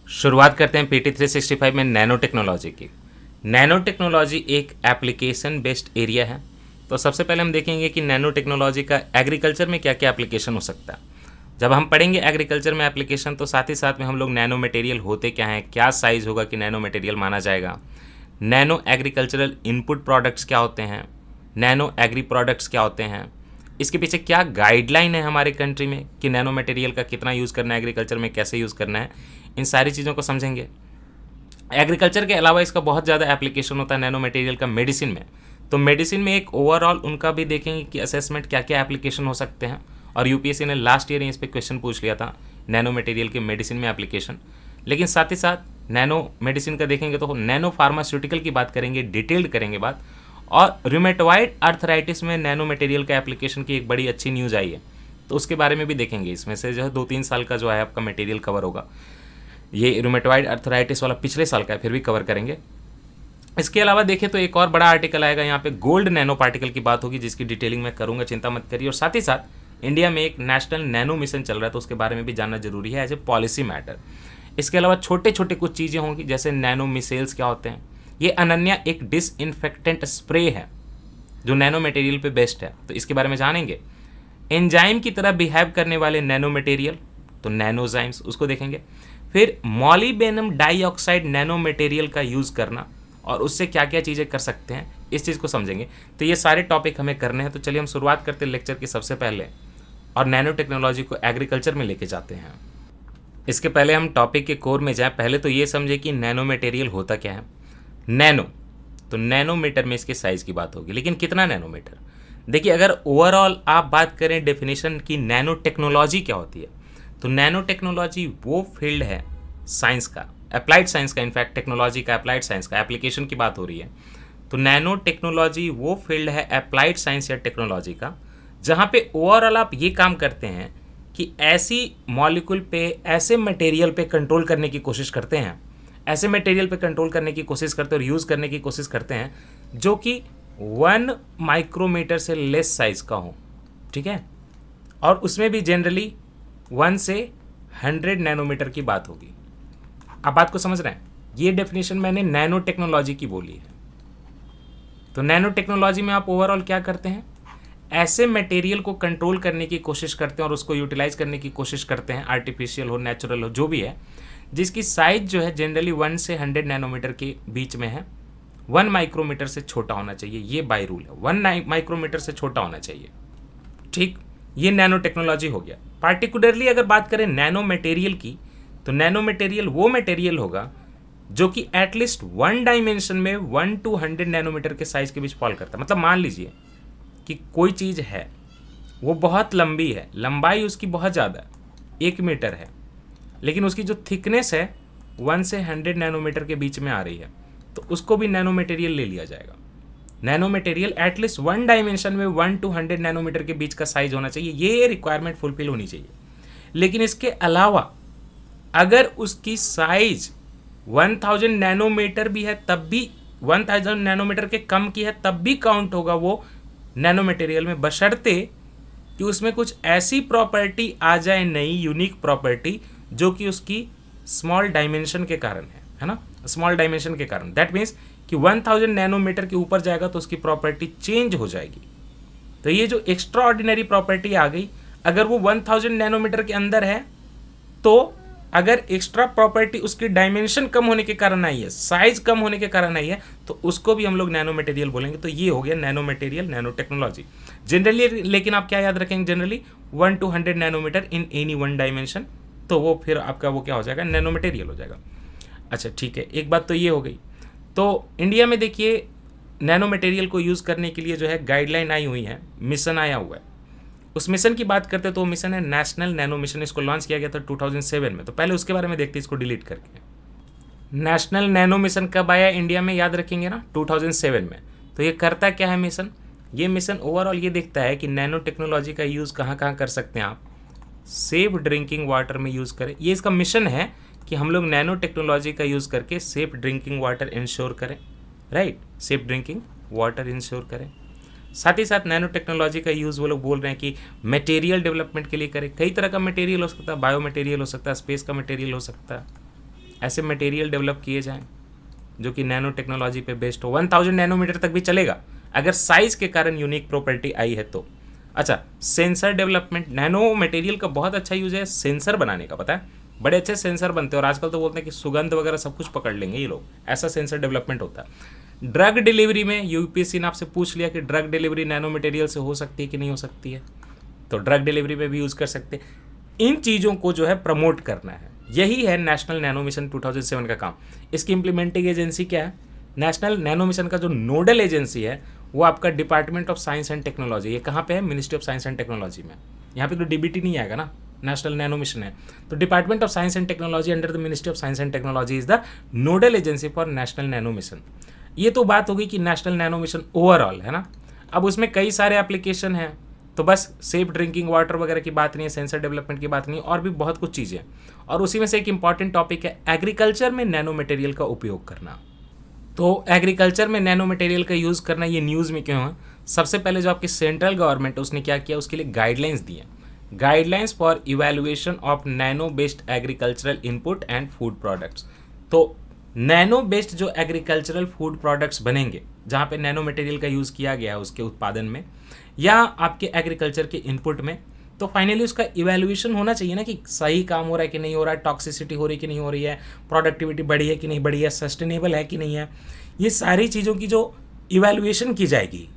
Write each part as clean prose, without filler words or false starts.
शुरुआत करते हैं PT 365 में नैनो टेक्नोलॉजी की। नैनो टेक्नोलॉजी एक एप्लीकेशन बेस्ड एरिया है। तो सबसे पहले हम देखेंगे कि नैनो टेक्नोलॉजी का एग्रीकल्चर में क्या क्या एप्लीकेशन हो सकता है। जब हम पढ़ेंगे एग्रीकल्चर में एप्लीकेशन तो साथ ही साथ में हम लोग नैनो मटेरियल होते क्या हैं, क्या साइज़ होगा कि नैनो मटेरियल माना जाएगा, नैनो एग्रीकल्चरल इनपुट प्रोडक्ट्स क्या होते हैं, नैनो एग्री प्रोडक्ट्स क्या होते हैं, इसके पीछे क्या गाइडलाइन है हमारे कंट्री में कि नैनो मटेरियल का कितना यूज़ करना है, एग्रीकल्चर में कैसे यूज़ करना है, इन सारी चीज़ों को समझेंगे। एग्रीकल्चर के अलावा इसका बहुत ज़्यादा एप्लीकेशन होता है नैनो मटेरियल का मेडिसिन में। तो मेडिसिन में एक ओवरऑल उनका भी देखेंगे कि असेसमेंट क्या क्या एप्लीकेशन हो सकते हैं। और यूपीएससी ने लास्ट ईयर इस पर क्वेश्चन पूछ लिया था नैनो मटेरियल के मेडिसिन में एप्लीकेशन। लेकिन साथ ही साथ नैनो मेडिसिन का देखेंगे तो नैनो फार्मास्यूटिकल की बात करेंगे, डिटेल्ड करेंगे बात। और रूमेटॉइड आर्थराइटिस में नैनो मटेरियल का एप्लीकेशन की एक बड़ी अच्छी न्यूज़ आई है, तो उसके बारे में भी देखेंगे। इसमें से जो है 2-3 साल का जो है आपका मटेरियल कवर होगा। ये रूमेटॉइड आर्थराइटिस वाला पिछले साल का है, फिर भी कवर करेंगे। इसके अलावा देखें तो एक और बड़ा आर्टिकल आएगा, यहाँ पे गोल्ड नैनो पार्टिकल की बात होगी, जिसकी डिटेलिंग मैं करूँगा, चिंता मत करिए। और साथ ही साथ इंडिया में एक नेशनल नैनो मिशन चल रहा है, तो उसके बारे में भी जानना जरूरी है एज ए पॉलिसी मैटर। इसके अलावा छोटे छोटे कुछ चीज़ें होंगी, जैसे नैनो मिसाइल्स क्या होते हैं। ये अनन्या एक डिसइंफेक्टेंट स्प्रे है जो नैनो मटेरियल पे बेस्ड है, तो इसके बारे में जानेंगे। एंजाइम की तरह बिहेव करने वाले नैनो मटेरियल, तो नैनोजाइम्स, उसको देखेंगे। फिर मॉलिबेनम डाइऑक्साइड नैनो मटेरियल का यूज़ करना और उससे क्या क्या चीज़ें कर सकते हैं, इस चीज़ को समझेंगे। तो ये सारे टॉपिक हमें करने हैं। तो चलिए हम शुरुआत करते हैं लेक्चर की सबसे पहले और नैनो टेक्नोलॉजी को एग्रीकल्चर में लेके जाते हैं। इसके पहले हम टॉपिक के कोर में जाएं, पहले तो ये समझे कि नैनो मटेरियल होता क्या है। नैनो, तो नैनोमीटर में इसके साइज़ की बात होगी, लेकिन कितना नैनोमीटर। देखिए, अगर ओवरऑल आप बात करें डेफिनेशन की नैनो टेक्नोलॉजी क्या होती है, तो नैनो टेक्नोलॉजी वो फील्ड है साइंस का, अप्लाइड साइंस का, इनफैक्ट टेक्नोलॉजी का, अप्लाइड साइंस का, एप्लीकेशन की बात हो रही है। तो नैनो टेक्नोलॉजी वो फील्ड है अप्लाइड साइंस या टेक्नोलॉजी का, जहाँ पे ओवरऑल आप ये काम करते हैं कि ऐसी मॉलिक्यूल पे, ऐसे मटेरियल पे कंट्रोल करने की कोशिश करते हैं, ऐसे मटेरियल पे कंट्रोल करने की कोशिश करते हैं और यूज़ करने की कोशिश करते हैं जो कि 1 माइक्रोमीटर से लेस साइज़ का हो, ठीक है। और उसमें भी जनरली 1 से 100 नैनोमीटर की बात होगी। आप बात को समझ रहे हैं, ये डेफिनेशन मैंने नैनो टेक्नोलॉजी की बोली है। तो नैनो टेक्नोलॉजी में आप ओवरऑल क्या करते हैं, ऐसे मटेरियल को कंट्रोल करने की कोशिश करते हैं और उसको यूटिलाइज करने की कोशिश करते हैं, आर्टिफिशियल हो, नेचुरल हो, जो भी है, जिसकी साइज जो है जनरली 1 से 100 नैनोमीटर के बीच में है। 1 माइक्रोमीटर से छोटा होना चाहिए, ये बाय रूल है, 1 माइक्रोमीटर से छोटा होना चाहिए, ठीक। ये नैनो टेक्नोलॉजी हो गया। पार्टिकुलरली अगर बात करें नैनो मटेरियल की, तो नैनो मटेरियल वो मटेरियल होगा जो कि एटलीस्ट 1 डायमेंशन में 1 to 100 नैनोमीटर के साइज के बीच फॉल करता है। मतलब मान लीजिए कि कोई चीज़ है, वो बहुत लंबी है, लंबाई उसकी बहुत ज़्यादा है, 1 मीटर है, लेकिन उसकी जो थिकनेस है 1 से 100 नैनोमीटर के बीच में आ रही है, तो उसको भी नैनो मटेरियल ले लिया जाएगा। नैनो मटेरियल एटलीस्ट 1 डायमेंशन में 1 to 100 नैनोमीटर के बीच का साइज होना चाहिए, ये रिक्वायरमेंट फुलफिल होनी चाहिए। लेकिन इसके अलावा अगर उसकी साइज 1000 नैनोमीटर भी है, तब भी 1000 नैनोमीटर के कम की है, तब भी काउंट होगा वो नैनो मटेरियल में, बशर्ते कि उसमें कुछ ऐसी प्रॉपर्टी आ जाए, नई यूनिक प्रॉपर्टी, जो कि उसकी स्मॉल डायमेंशन के कारण है ना, स्मॉल डायमेंशन के कारण। दैट मीन्स कि 1000 नैनोमीटर के ऊपर जाएगा तो उसकी प्रॉपर्टी चेंज हो जाएगी। तो ये जो एक्स्ट्रा ऑर्डिनरी प्रॉपर्टी आ गई, अगर वो 1000 नैनोमीटर के अंदर है, तो अगर एक्स्ट्रा प्रॉपर्टी उसकी डायमेंशन कम होने के कारण आई है, साइज कम होने के कारण आई है, तो उसको भी हम लोग नैनो मटेरियल बोलेंगे। तो ये हो गया nano material, nano technology generally. लेकिन आप क्या याद रखेंगे, generally 1 to 100 nanometre in any 1 dimension, तो वो फिर आपका वो क्या हो जाएगा, नैनो मटेरियल हो जाएगा। अच्छा ठीक है, एक बात तो ये हो गई। तो इंडिया में देखिए नैनो मटेरियल को यूज़ करने के लिए जो है गाइडलाइन आई हुई है, मिशन आया हुआ है। उस मिशन की बात करते हैं तो वो मिशन है नेशनल नैनो मिशन। इसको लॉन्च किया गया था 2007 में। तो पहले उसके बारे में देखते हैं, इसको डिलीट करके। नेशनल नैनो मिशन कब आया इंडिया में, याद रखेंगे ना, 2007 में। तो ये करता क्या है मिशन, ये मिशन ओवरऑल ये देखता है कि नैनो टेक्नोलॉजी का यूज़ कहाँ कहाँ कर सकते हैं आप, सेफ ड्रिंकिंग वाटर में यूज़ करें। ये इसका मिशन है कि हम लोग नैनो टेक्नोलॉजी का यूज़ करके सेफ ड्रिंकिंग वाटर इंश्योर करें, right, safe drinking water ensure करें। साथ ही साथ नैनो टेक्नोलॉजी का यूज़ वो लोग बोल रहे हैं कि मटेरियल डेवलपमेंट के लिए करें। कई तरह का मटेरियल हो सकता है, बायो मटेरियल हो सकता है, स्पेस का मटेरियल हो सकता है, ऐसे मटेरियल डेवलप किए जाएं जो कि नैनो टेक्नोलॉजी पे बेस्ड हो। 1000 नैनोमीटर तक भी चलेगा अगर साइज के कारण यूनिक प्रॉपर्टी आई है तो। अच्छा, सेंसर डेवलपमेंट, नैनो मटेरियल का बहुत अच्छा यूज है सेंसर बनाने का, पता है बड़े अच्छे सेंसर बनते हैं, और आजकल तो बोलते हैं कि सुगंध वगैरह सब कुछ पकड़ लेंगे ये लोग, ऐसा सेंसर डेवलपमेंट होता है। ड्रग डिलीवरी में यूपीएससी ने आपसे पूछ लिया कि ड्रग डिलीवरी नैनो मटेरियल से हो सकती है कि नहीं हो सकती है, तो ड्रग डिलीवरी में भी यूज़ कर सकते हैं। इन चीज़ों को जो है प्रमोट करना है, यही है नेशनल नैनो मिशन 2007 का काम। इसकी इंप्लीमेंटिंग एजेंसी क्या है? नेशनल नैनो मिशन का जो नोडल एजेंसी है वो आपका department of science and technology, ये कहाँ पे है? Ministry of science and technology में। यहाँ पे तो डीबीटी नहीं आएगा ना, नेशनल नैनो मिशन है, तो department of science and technology under the ministry of science and technology is the nodal agency for national nano mission. ये तो बात होगी कि नेशनल नैनो मिशन ओवरऑल है ना। अब उसमें कई सारे एप्लीकेशन हैं, तो बस सेफ ड्रिंकिंग वाटर वगैरह की बात नहीं है, सेंसर डेवलपमेंट की बात नहीं है, और भी बहुत कुछ चीज़ें। और उसी में से एक इंपॉर्टेंट टॉपिक है एग्रीकल्चर में नैनो मटेरियल का उपयोग करना। तो एग्रीकल्चर में नैनो मटेरियल का यूज़ करना ये न्यूज़ में क्यों है? सबसे पहले जो आपकी सेंट्रल गवर्नमेंट है उसने क्या किया, उसके लिए गाइडलाइंस दी हैं, guidelines for evaluation of nano based agricultural input and food products. तो नैनो बेस्ड जो एग्रीकल्चरल फूड प्रोडक्ट्स बनेंगे जहाँ पे नैनो मटेरियल का यूज़ किया गया है उसके उत्पादन में या आपके एग्रीकल्चर के इनपुट में, तो फाइनली उसका इवैल्यूएशन होना चाहिए ना कि सही काम हो रहा है कि नहीं हो रहा है, टॉक्सिसिटी हो रही है कि नहीं हो रही है, प्रोडक्टिविटी बढ़ी है कि नहीं बढ़ी है, सस्टेनेबल है कि नहीं है, ये सारी चीज़ों की जो इवैल्यूएशन की जाएगी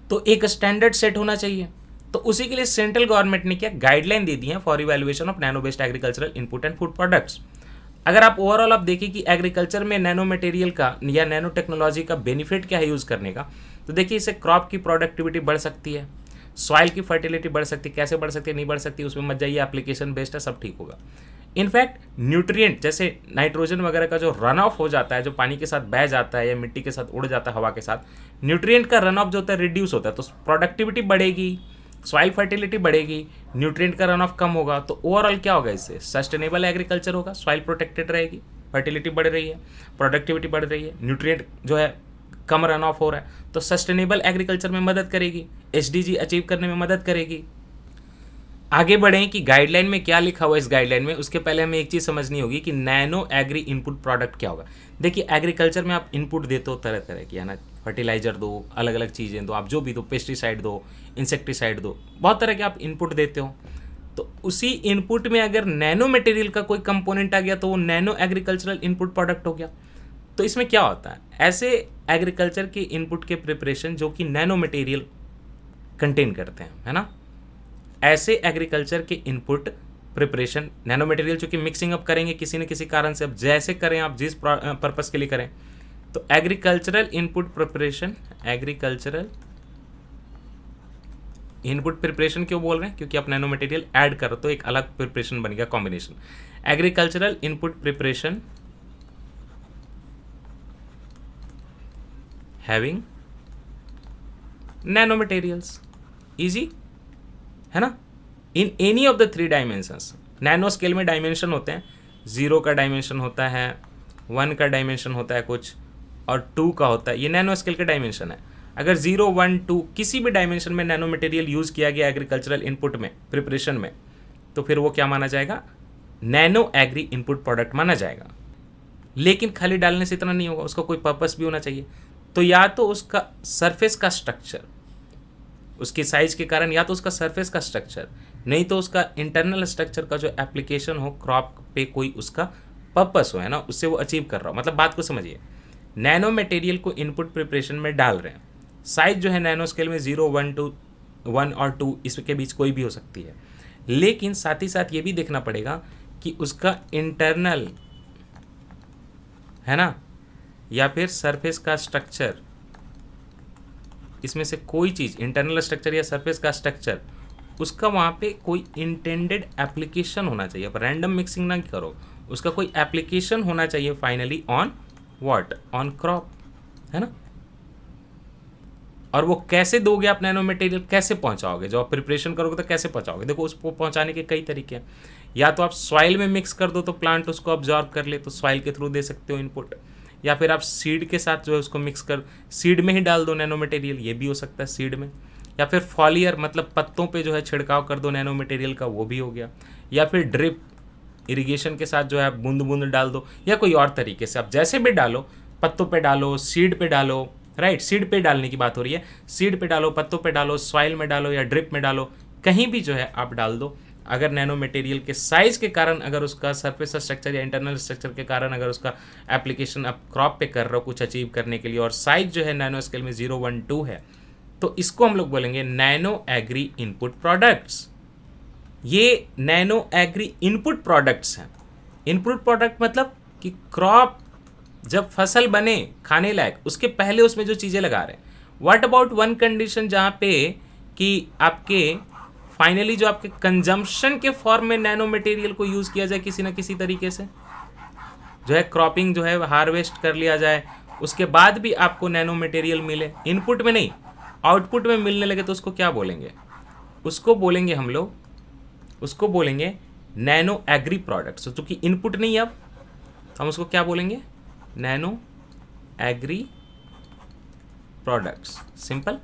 तो एक स्टैंडर्ड सेट होना चाहिए। तो उसी के लिए सेंट्रल गवर्नमेंट ने क्या गाइडलाइन दे दी है for evaluation of nano based agricultural input and food products. अगर आप ओवरऑल आप देखिए कि एग्रीकल्चर में नैनो मटेरियल का या नैनो टेक्नोलॉजी का बेनिफिट क्या है यूज़ करने का, तो देखिए इससे क्रॉप की प्रोडक्टिविटी बढ़ सकती है, सॉइल की फर्टिलिटी बढ़ सकती है, कैसे बढ़ सकती है नहीं बढ़ सकती उसमें मत जाइए, एप्लीकेशन बेस्ड है, सब ठीक होगा। इनफैक्ट न्यूट्रिएंट जैसे नाइट्रोजन वगैरह का जो रन ऑफ हो जाता है, जो पानी के साथ बह जाता है या मिट्टी के साथ उड़ जाता है हवा के साथ, न्यूट्रिएंट का रन ऑफ जो होता है रिड्यूस होता है, तो प्रोडक्टिविटी बढ़ेगी, सॉइल फर्टिलिटी बढ़ेगी, न्यूट्रिएंट का रन ऑफ कम होगा, तो ओवरऑल क्या होगा, इससे सस्टेनेबल एग्रीकल्चर होगा, सॉइल प्रोटेक्टेड रहेगी, फर्टिलिटी बढ़ रही है, प्रोडक्टिविटी बढ़ रही है, न्यूट्रिएंट जो है कम रन ऑफ हो रहा है, तो सस्टेनेबल एग्रीकल्चर में मदद करेगी, एसडीजी अचीव करने में मदद करेगी। आगे बढ़ें कि गाइडलाइन में क्या लिखा हुआ है। इस गाइडलाइन में उसके पहले हमें एक चीज़ समझनी होगी कि नैनो एग्री इनपुट प्रोडक्ट क्या होगा। देखिए एग्रीकल्चर में आप इनपुट देते हो तरह तरह की, है ना, फर्टिलाइजर दो, अलग अलग चीज़ें दो, आप जो भी दो, पेस्टिसाइड दो, इंसेक्टिसाइड दो, बहुत तरह के आप इनपुट देते हो। तो उसी इनपुट में अगर नैनो मटेरियल का कोई कंपोनेंट आ गया तो वो नैनो एग्रीकल्चरल इनपुट प्रोडक्ट हो गया। तो इसमें क्या होता है, ऐसे एग्रीकल्चर के इनपुट के प्रिपरेशन जो कि नैनो मटेरियल कंटेन करते हैं, है ना, ऐसे एग्रीकल्चर के इनपुट प्रिपरेशन नैनो मटेरियल चूँकि मिक्सिंग अप करेंगे किसी न किसी कारण से, अब जैसे करें आप जिस पर्पस के लिए करें, तो agricultural input preparation, agricultural input preparation क्यों बोल रहे हैं, क्योंकि आप नैनो मटेरियल ऐड करो तो एक अलग प्रिपरेशन बनेगा, combination. Agricultural input preparation having nano materials, easy है ना, in any of the 3 dimensions. Nano scale में डायमेंशन होते हैं, 0 का डायमेंशन होता है, 1 का डायमेंशन होता है कुछ, और 2 का होता है, ये नैनो स्केल का डायमेंशन है। अगर 0, 1, 2 किसी भी डायमेंशन में नैनो मटेरियल यूज़ किया गया एग्रीकल्चरल इनपुट में, प्रिपरेशन में, तो फिर वो क्या माना जाएगा, नैनो एग्री इनपुट प्रोडक्ट माना जाएगा। लेकिन खाली डालने से इतना नहीं होगा, उसका कोई पर्पस भी होना चाहिए। तो या तो उसका सरफेस का स्ट्रक्चर, उसकी साइज के कारण, या तो उसका सरफेस का स्ट्रक्चर, नहीं तो उसका इंटरनल स्ट्रक्चर का जो एप्लीकेशन हो क्रॉप पे, कोई उसका पर्पस हो, है ना, उससे वो अचीव कर रहा हो। मतलब बात को समझिए, नैनो मटेरियल को इनपुट प्रिपरेशन में डाल रहे हैं, साइज जो है नैनो स्केल में 0, 1 और 2 इसके बीच कोई भी हो सकती है, लेकिन साथ ही साथ ये भी देखना पड़ेगा कि उसका इंटरनल, है ना, या फिर सरफेस का स्ट्रक्चर, इसमें से कोई चीज़, इंटरनल स्ट्रक्चर या सरफेस का स्ट्रक्चर, उसका वहाँ पे कोई इंटेंडेड एप्लीकेशन होना चाहिए। आप रैंडम मिक्सिंग ना करो, उसका कोई एप्लीकेशन होना चाहिए finally on what, on crop, है ना। और वो कैसे दोगे आप नैनो मटेरियल, कैसे पहुँचाओगे, जो आप प्रिपरेशन करोगे तो कैसे पहुँचाओगे। देखो उसको पहुँचाने के कई तरीके हैं, या तो आप सॉइल में मिक्स कर दो तो प्लांट उसको ऑब्जॉर्व कर ले, तो सॉइल के थ्रू दे सकते हो इनपुट, या फिर आप सीड के साथ जो है उसको मिक्स कर सीड में ही डाल दो नैनो मटेरियल, ये भी हो सकता है सीड में, या फिर फॉलियर मतलब पत्तों पे जो है छिड़काव कर दो नैनो मटेरियल का, वो भी हो गया, या फिर ड्रिप इरिगेशन के साथ जो है बूंद बूंद डाल दो, या कोई और तरीके से आप जैसे भी डालो, पत्तों पे डालो, सीड पे डालो, राइट, सीड पे डालने की बात हो रही है, सीड पे डालो, पत्तों पे डालो, सॉइल में डालो या ड्रिप में डालो, कहीं भी जो है आप डाल दो। अगर नैनो मटेरियल के साइज के कारण, अगर उसका सरफेस स्ट्रक्चर या इंटरनल स्ट्रक्चर के कारण अगर उसका एप्लीकेशन आप क्रॉप पे कर रहे हो कुछ अचीव करने के लिए, और साइज जो है नैनो स्केल में 0, 1, 2 है, तो इसको हम लोग बोलेंगे नैनो एग्री इनपुट प्रोडक्ट्स। ये नैनो एग्री इनपुट प्रोडक्ट्स हैं। इनपुट प्रोडक्ट मतलब कि क्रॉप जब फसल बने खाने लायक, उसके पहले उसमें जो चीज़ें लगा रहे हैं। व्हाट अबाउट वन कंडीशन जहाँ पे कि आपके फाइनली जो आपके कंजम्पशन के फॉर्म में नैनो मटेरियल को यूज़ किया जाए किसी ना किसी तरीके से, जो है क्रॉपिंग जो है हार्वेस्ट कर लिया जाए, उसके बाद भी आपको नैनो मटेरियल मिले, इनपुट में नहीं आउटपुट में मिलने लगे, तो उसको क्या बोलेंगे? उसको बोलेंगे हम लोग, उसको बोलेंगे नैनो एग्री प्रोडक्ट्स। चूँकि इनपुट नहीं अब, तो हम उसको क्या बोलेंगे? Nano agree products. सिंपल,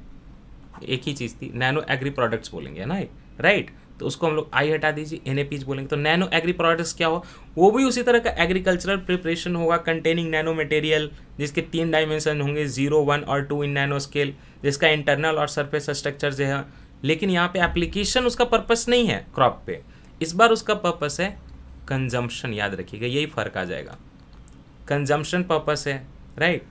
एक ही चीज़ थी, नैनो एग्री प्रोडक्ट्स बोलेंगे, है ना, राइट। तो उसको हम लोग आई हटा दीजिए, एनएपीज बोलेंगे। तो नैनो एग्री प्रोडक्ट्स क्या हो? वो भी उसी तरह का एग्रीकल्चरल प्रिपरेशन होगा कंटेनिंग नैनो मटेरियल, जिसके 3 डायमेंशन होंगे, 0, 1 और 2 इन नैनो स्केल, जिसका इंटरनल और सरफेस स्ट्रक्चर जो है। लेकिन यहाँ पे एप्लीकेशन उसका पर्पस नहीं है क्रॉप पे, इस बार उसका पर्पस है कंजम्पशन। याद रखिएगा, यही फ़र्क आ जाएगा। कंजम्पशन पर्पस है, राइट,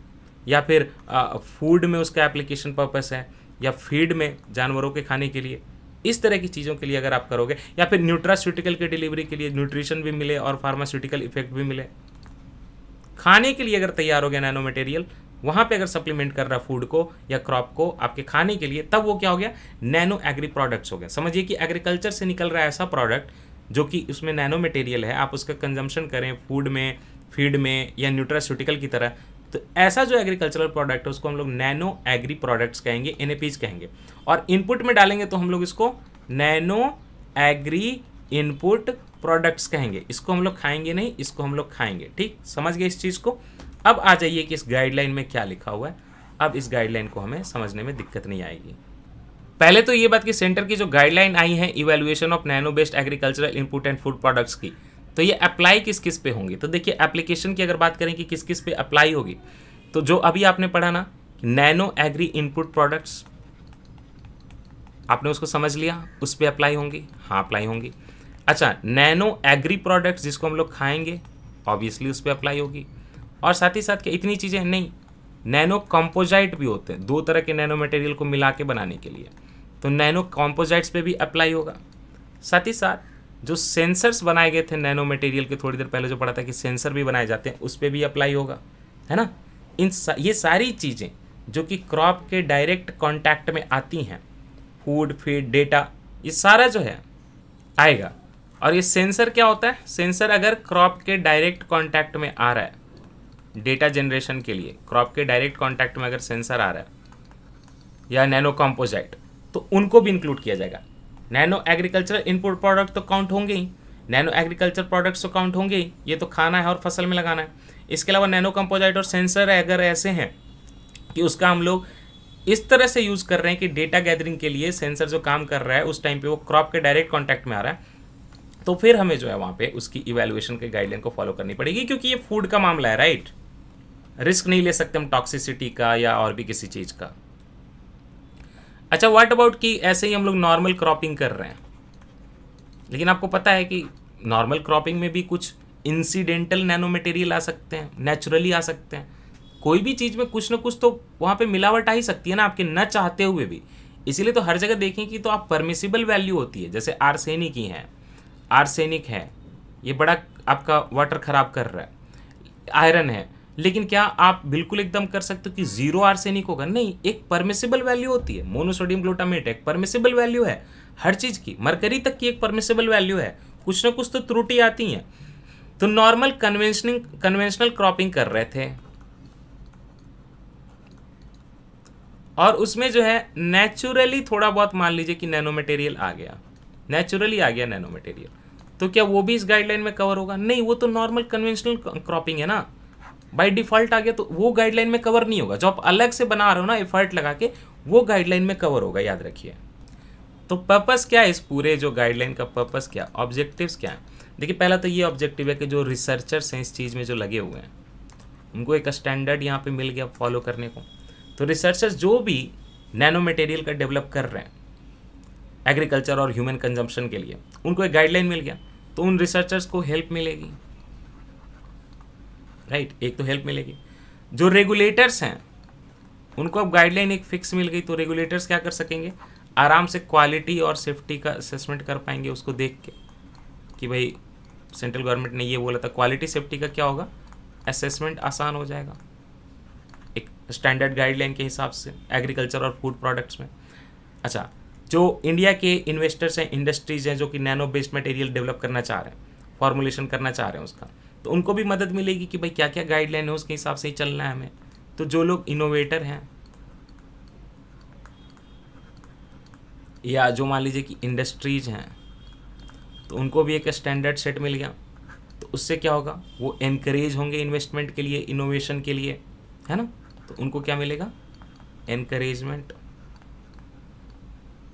या फिर फूड में उसका एप्लीकेशन पर्पस है, या फीड में जानवरों के खाने के लिए, इस तरह की चीज़ों के लिए अगर आप करोगे, या फिर न्यूट्रास्यूटिकल के डिलीवरी के लिए, न्यूट्रिशन भी मिले और फार्मास्यूटिकल इफेक्ट भी मिले, खाने के लिए अगर तैयार हो गया नैनो मटेरियल, वहाँ पे अगर सप्लीमेंट कर रहा फूड को या क्रॉप को आपके खाने के लिए, तब वो क्या हो गया? नैनो एग्री प्रोडक्ट्स हो गया। समझिए कि एग्रीकल्चर से निकल रहा है ऐसा प्रोडक्ट जो कि उसमें नैनो मटेरियल है, आप उसका कंजम्पशन करें फूड में, फीड में या न्यूट्रास्यूटिकल की तरह, तो ऐसा जो एग्रीकल्चरल प्रोडक्ट है उसको हम लोग नैनो एग्री प्रोडक्ट्स कहेंगे, एनएपीज कहेंगे। और इनपुट में डालेंगे तो हम लोग इसको नैनो एग्री इनपुट प्रोडक्ट्स कहेंगे। इसको हम लोग खाएंगे नहीं, इसको हम लोग खाएंगे। ठीक, समझ गए इस चीज़ को? अब आ जाइए कि इस गाइडलाइन में क्या लिखा हुआ है। अब इस गाइडलाइन को हमें समझने में दिक्कत नहीं आएगी। पहले तो ये बात कि सेंटर की जो गाइडलाइन आई है evaluation of nano based agricultural input and food products की, तो ये अप्लाई किस किस पे होंगी? तो देखिए, एप्लीकेशन की अगर बात करें कि किस किस पे अप्लाई होगी, तो जो अभी आपने पढ़ा ना, नैनो एग्री इनपुट प्रोडक्ट्स, आपने उसको समझ लिया, उस पे अप्लाई होंगी। हाँ, अप्लाई होंगी। अच्छा, नैनो एग्री प्रोडक्ट्स जिसको हम लोग खाएंगे, ऑब्वियसली उस पे अप्लाई होगी। और साथ ही साथ क्या इतनी चीज़ें नहीं, नैनो कंपोजाइट भी होते हैं, 2 तरह के नैनो मटेरियल को मिला के बनाने के लिए, तो नैनो कंपोजाइट्स पे भी अप्लाई होगा। साथ ही साथ जो सेंसर्स बनाए गए थे नैनो मटेरियल के, थोड़ी देर पहले जो पढ़ा था कि सेंसर भी बनाए जाते हैं, उस पर भी अप्लाई होगा, है ना। ये सारी चीज़ें जो कि क्रॉप के डायरेक्ट कॉन्टैक्ट में आती हैं, फूड, फीड, डेटा, ये सारा जो है आएगा। और ये सेंसर क्या होता है? सेंसर अगर क्रॉप के डायरेक्ट कॉन्टैक्ट में आ रहा है डेटा जनरेशन के लिए, क्रॉप के डायरेक्ट कॉन्टैक्ट में अगर सेंसर आ रहा है या नैनो कंपोजाइट, तो उनको भी इंक्लूड किया जाएगा। नैनो एग्रीकल्चरल इनपुट प्रोडक्ट तो काउंट होंगे ही, नैनो एग्रीकल्चर प्रोडक्ट्स तो काउंट होंगे ही, ये तो खाना है और फसल में लगाना है। इसके अलावा नैनो कंपोजाइट और सेंसर अगर ऐसे हैं कि उसका हम लोग इस तरह से यूज़ कर रहे हैं कि डेटा गैदरिंग के लिए सेंसर जो काम कर रहा है उस टाइम पे वो क्रॉप के डायरेक्ट कॉन्टैक्ट में आ रहा है, तो फिर हमें जो है वहाँ पे उसकी इवैल्यूएशन के गाइडलाइन को फॉलो करनी पड़ेगी, क्योंकि ये फूड का मामला है, राइट। रिस्क नहीं ले सकते हम टॉक्सिसिटी का या और भी किसी चीज़ का। अच्छा, व्हाट अबाउट कि ऐसे ही हम लोग नॉर्मल क्रॉपिंग कर रहे हैं, लेकिन आपको पता है कि नॉर्मल क्रॉपिंग में भी कुछ इंसिडेंटल नैनो मटेरियल आ सकते हैं, नेचुरली आ सकते हैं। कोई भी चीज़ में कुछ ना कुछ तो वहाँ पे मिलावट आ ही सकती है ना, आपके न चाहते हुए भी। इसीलिए तो हर जगह देखें कि तो आप परमिसिबल वैल्यू होती है, जैसे आर्सेनिक ही है, आर्सेनिक है, ये बड़ा आपका वाटर ख़राब कर रहा है। आयरन है, लेकिन क्या आप बिल्कुल एकदम कर सकते हो कि 0 आर्सेनिक होगा? नहीं, एक परमिसिबल वैल्यू होती है। मोनोसोडियम ग्लूटामेट एक परमिसिबल वैल्यू है हर चीज़ की, मरकरी तक की एक परमिसिबल वैल्यू है, कुछ ना कुछ तो त्रुटि आती हैं। तो नॉर्मल कन्वेंशनल क्रॉपिंग कर रहे थे और उसमें जो है नेचुरली थोड़ा बहुत मान लीजिए कि नैनो मटेरियल आ गया, नेचुरली आ गया नैनो मटेरियल, तो क्या वो भी इस गाइडलाइन में कवर होगा? नहीं, वो तो नॉर्मल कन्वेंशनल क्रॉपिंग है ना, बाय डिफॉल्ट आ गया, तो वो गाइडलाइन में कवर नहीं होगा। जो आप अलग से बना रहे हो ना एफर्ट लगा के, वो गाइडलाइन में कवर होगा, याद रखिए। तो पर्पस क्या है इस पूरे जो गाइडलाइन का पर्पस क्या, ऑब्जेक्टिव्स क्या है? देखिए पहला तो ये ऑब्जेक्टिव है कि जो रिसर्चर्स हैं इस चीज़ में जो लगे हुए हैं उनको एक स्टैंडर्ड यहाँ पे मिल गया फॉलो करने को। तो रिसर्चर्स जो भी नैनो मटेरियल का डेवलप कर रहे हैं एग्रीकल्चर और ह्यूमन कंजम्पशन के लिए, उनको एक गाइडलाइन मिल गया, तो उन रिसर्चर्स को हेल्प मिलेगी, राइट। एक तो हेल्प मिलेगी। जो रेगुलेटर्स हैं उनको अब गाइडलाइन एक फिक्स मिल गई, तो रेगुलेटर्स क्या कर सकेंगे, आराम से क्वालिटी और सेफ्टी का असेसमेंट कर पाएंगे उसको देख के कि भाई सेंट्रल गवर्नमेंट ने ये बोला था। क्वालिटी सेफ्टी का क्या होगा, असेसमेंट आसान हो जाएगा एक स्टैंडर्ड गाइडलाइन के हिसाब से एग्रीकल्चर और फूड प्रोडक्ट्स में। अच्छा, जो इंडिया के इन्वेस्टर्स हैं, इंडस्ट्रीज हैं जो कि नैनो बेस्ड मटेरियल डेवलप करना चाह रहे हैं, फॉर्मुलेशन करना चाह रहे हैं उसका, तो उनको भी मदद मिलेगी कि भाई क्या क्या गाइडलाइन है उसके हिसाब से ही चलना है हमें। तो जो लोग इनोवेटर हैं या जो मान लीजिए कि इंडस्ट्रीज हैं, तो उनको भी एक स्टैंडर्ड सेट मिल गया, तो उससे क्या होगा, वो एनकरेज होंगे इन्वेस्टमेंट के लिए, इनोवेशन के लिए, है ना। तो उनको क्या मिलेगा, एनकरेजमेंट।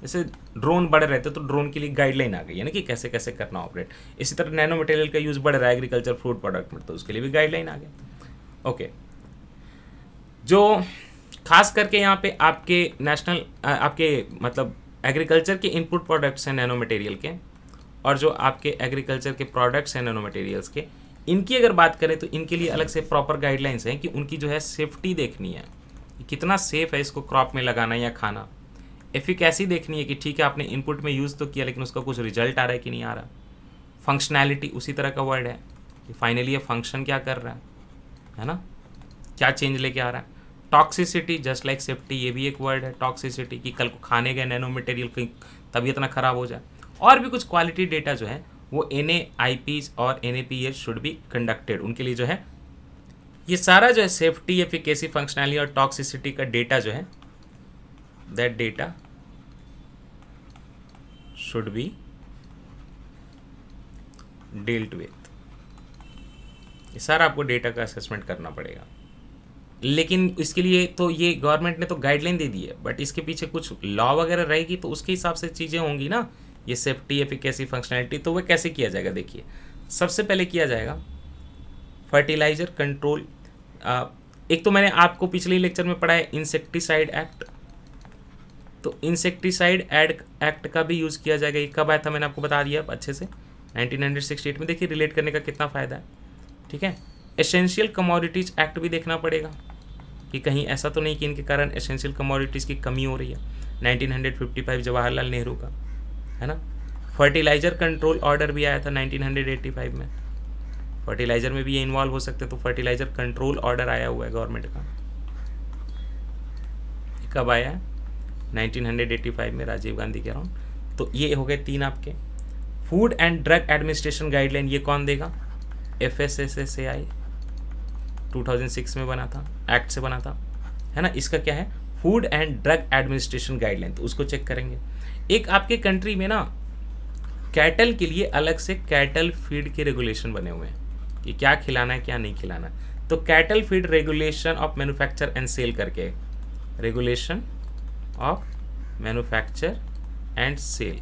जैसे ड्रोन बढ़ रहे थे तो ड्रोन के लिए गाइडलाइन आ गई है ना कि कैसे कैसे करना ऑपरेट। इसी तरह नैनो मटेरियल का यूज़ बढ़ रहा है एग्रीकल्चर फूड प्रोडक्ट में, तो उसके लिए भी गाइडलाइन आ गया। ओके, जो खास करके यहाँ पे आपके नेशनल आपके मतलब एग्रीकल्चर के इनपुट प्रोडक्ट्स हैं नैनो मटेरियल के, और जो आपके एग्रीकल्चर के प्रोडक्ट्स हैं नैनो मटेरियल्स के, इनकी अगर बात करें तो इनके लिए अलग से प्रॉपर गाइडलाइंस हैं कि उनकी जो है सेफ्टी देखनी है, कितना सेफ है इसको क्रॉप में लगाना या खाना। एफिकेसी देखनी है कि ठीक है आपने इनपुट में यूज़ तो किया लेकिन उसका कुछ रिजल्ट आ रहा है कि नहीं आ रहा। फंक्शनैलिटी उसी तरह का वर्ड है कि फाइनली ये फंक्शन क्या कर रहा है ना, क्या चेंज लेके आ रहा है। टॉक्सिसिटी जस्ट लाइक सेफ्टी, ये भी एक वर्ड है टॉक्सिसिटी, कि कल को खाने गए नैनो मटेरियल कहीं तबीयत ना खराब हो जाए। और भी कुछ क्वालिटी डेटा जो है वो NAIPs और NAPS शुड बी कंडक्टेड, उनके लिए जो है ये सारा जो है सेफ्टी, एफिकेसी, फंक्शनैलिटी और टॉक्सिसिटी का डेटा जो है, that data should be dealt with. ये सारा आपको डेटा का असेसमेंट करना पड़ेगा। लेकिन इसके लिए तो ये गवर्नमेंट ने तो गाइडलाइन दे दी है, बट इसके पीछे कुछ लॉ वगैरह रहेगी तो उसके हिसाब से चीज़ें होंगी ना, ये सेफ्टी, एफिकेसी, फंक्शनैलिटी। तो वह कैसे किया जाएगा, देखिए सबसे पहले किया जाएगा फर्टिलाइजर कंट्रोल। एक तो मैंने आपको पिछले लेक्चर में पढ़ा है इंसेक्टिसाइड एक्ट, तो इंसेक्टिसाइड एक्ट का भी यूज़ किया जाएगा। ये कब आया था मैंने आपको बता दिया अच्छे से, 1968 में। देखिए रिलेट करने का कितना फ़ायदा है, ठीक है। एसेंशियल कमोडिटीज़ एक्ट भी देखना पड़ेगा कि कहीं ऐसा तो नहीं कि इनके कारण एसेंशियल कमोडिटीज़ की कमी हो रही है, 1955 जवाहरलाल नेहरू का, है ना। फर्टिलाइजर कंट्रोल ऑर्डर भी आया था 1985 में, फर्टिलाइजर में भी ये इन्वॉल्व हो सकते, तो फर्टिलाइजर कंट्रोल ऑर्डर आया हुआ है गवर्नमेंट का। कब आया है, 1985 में, राजीव गांधी के अराउंड। तो ये हो गए 3 आपके। Food and drug administration guideline, ये कौन देगा, FSSAI 2006 में बना था, एक्ट से बना था, है ना। इसका क्या है, food and drug administration guideline, तो उसको चेक करेंगे। एक आपके कंट्री में ना कैटल के लिए अलग से कैटल फीड के रेगुलेशन बने हुए हैं कि क्या खिलाना है क्या नहीं खिलाना है। तो cattle feed regulation of manufacture and sale करके, regulation of manufacture and sale,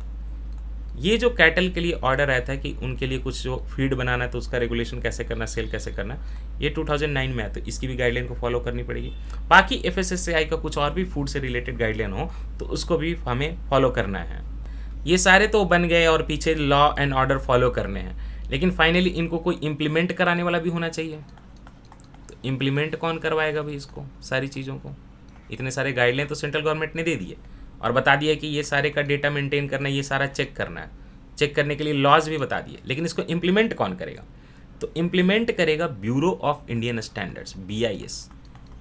ये जो कैटल के लिए ऑर्डर आया था कि उनके लिए कुछ जो फीड बनाना है तो उसका रेगुलेशन कैसे करना, सेल कैसे करना, ये 2009 में आया। तो इसकी भी गाइडलाइन को फॉलो करनी पड़ेगी। बाकी FSSAI का कुछ और भी फूड से रिलेटेड गाइडलाइन हो तो उसको भी हमें फॉलो करना है। ये सारे तो बन गए और पीछे लॉ एंड ऑर्डर फॉलो करने हैं, लेकिन फाइनली इनको कोई इम्प्लीमेंट कराने वाला भी होना चाहिए। तो इम्प्लीमेंट कौन करवाएगा भाई इसको, सारी चीज़ों को। इतने सारे गाइडलाइन तो सेंट्रल गवर्नमेंट ने दे दिए और बता दिया कि ये सारे का डेटा मेंटेन करना है, ये सारा चेक करना है, चेक करने के लिए लॉज भी बता दिए, लेकिन इसको इम्प्लीमेंट कौन करेगा, तो इम्प्लीमेंट करेगा bureau of Indian standards, BIS,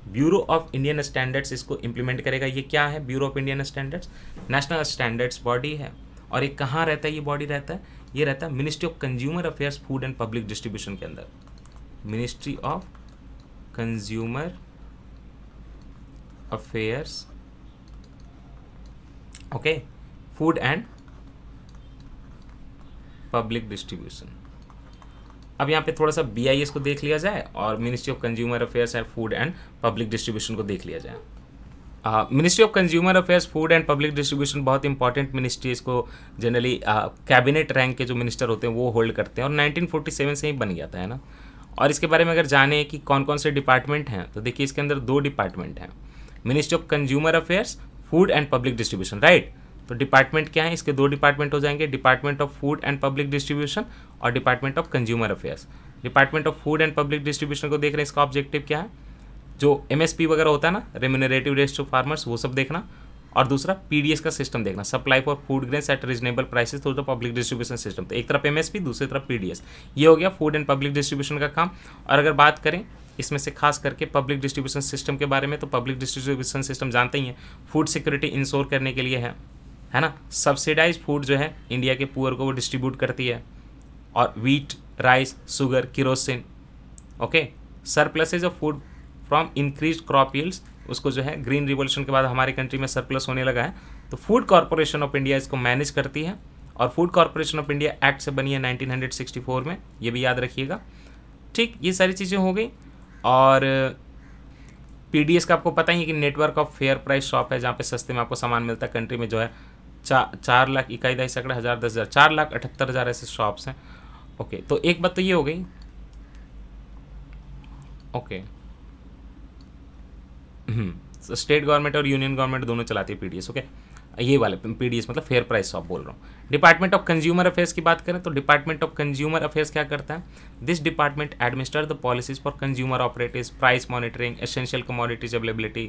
bureau of Indian standards इसको इम्प्लीमेंट करेगा। ये क्या है, bureau of Indian standards national standards body है। और ये कहाँ रहता है, ये बॉडी रहता है, ये रहता है ministry of consumer affairs, food and public distribution के अंदर, ministry of consumer affairs, okay, food and public distribution. अब यहाँ पे थोड़ा सा BIS को देख लिया जाए और ministry of consumer affairs and food and public distribution को देख लिया जाए। Ministry of consumer affairs, food and public distribution बहुत इंपॉर्टेंट मिनिस्ट्री, इसको जनरली कैबिनेट रैंक के जो मिनिस्टर होते हैं वो होल्ड करते हैं, और 1947 से ही बन गया था, है ना। और इसके बारे में अगर जाने कि कौन कौन से डिपार्टमेंट हैं, तो देखिए इसके अंदर 2 डिपार्टमेंट हैं, ministry of consumer affairs, food and public distribution, right. तो डिपार्टमेंट क्या है, इसके 2 डिपार्टमेंट हो जाएंगे, department of food and public distribution और department of consumer affairs. Department of food and public distribution को देख रहे हैं, इसका ऑब्जेक्टिव क्या है, जो एमएसपी वगैरह होता है ना, रेम्यूनरेटिव रेट्स टू फार्मर्स, वो सब देखना, और दूसरा पीडीएस का सिस्टम देखना, supply for food grains eight reasonable prices through the public distribution system. तो एक तरफ एमएसपी, दूसरी तरफ पीडीएस, ये हो गया फूड एंड पब्लिक डिस्ट्रीब्यूशन का काम। और अगर बात करें इसमें से खास करके पब्लिक डिस्ट्रीब्यूशन सिस्टम के बारे में, तो पब्लिक डिस्ट्रीब्यूशन सिस्टम जानते ही हैं, फूड सिक्योरिटी इंश्योर करने के लिए है ना। सब्सिडाइज फूड जो है इंडिया के पुअर को वो डिस्ट्रीब्यूट करती है, और wheat, rice, sugar, kerosene, okay, surpluses of food from increase crop yields, उसको जो है ग्रीन रिवोल्यूशन के बाद हमारे कंट्री में सरप्लस होने लगा है, तो फूड कॉर्पोरेशन ऑफ इंडिया इसको मैनेज करती है, और food corporation of India act से बनी है 1964 में, ये भी याद रखिएगा, ठीक। ये सारी चीज़ें हो गई। और पीडीएस का आपको पता ही है कि network of fair price shop है, जहाँ पे सस्ते में आपको सामान मिलता है, कंट्री में जो है 4 लाख 21,000 10,000 4,78,000 ऐसे शॉप्स हैं, ओके। तो एक बात तो ये हो गई, ओके। स्टेट गवर्नमेंट और यूनियन गवर्नमेंट दोनों चलाती है पीडीएस, ओके। ये वाले पीडीएस मतलब फेयर प्राइस शॉप बोल रहा हूँ। डिपार्टमेंट ऑफ कंज्यूमर अफेयर्स की बात करें तो डिपार्टमेंट ऑफ कंज्यूमर अफेयर्स क्या करता है, this department administer the policies for consumer operatives, price monitoring, essential commodities availability.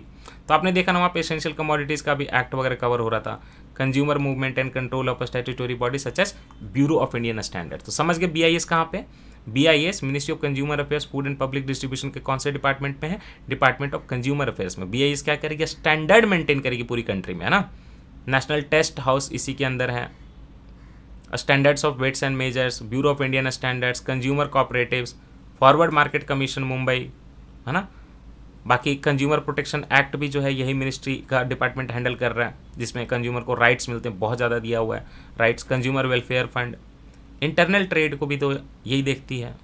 तो आपने देखा ना वहाँ पे एसेंशियल कमोडिटीज का भी एक्ट वगैरह कवर हो रहा था, consumer movement and control of statutory body such as bureau of Indian standard. तो समझ गए बीआईएस कहाँ पे, BIS ministry of consumer affairs, food and public distribution के कौन से डिपार्टमेंट में है, डिपार्टमेंट ऑफ कंज्यूमर अफेयर्स में। बीआईएस क्या करेगी, स्टैंडर्ड मेंटेन करेगी पूरी कंट्री में, है ना। नेशनल टेस्ट हाउस इसी के अंदर है, standards of weights and measures, bureau of Indian standards, consumer cooperatives, forward market commission Mumbai, है ना। बाकी कंज्यूमर प्रोटेक्शन एक्ट भी जो है यही मिनिस्ट्री का डिपार्टमेंट हैंडल कर रहा है, जिसमें कंज्यूमर को राइट्स मिलते हैं, बहुत ज़्यादा दिया हुआ है rights. Consumer welfare fund, internal trade को भी तो यही देखती है।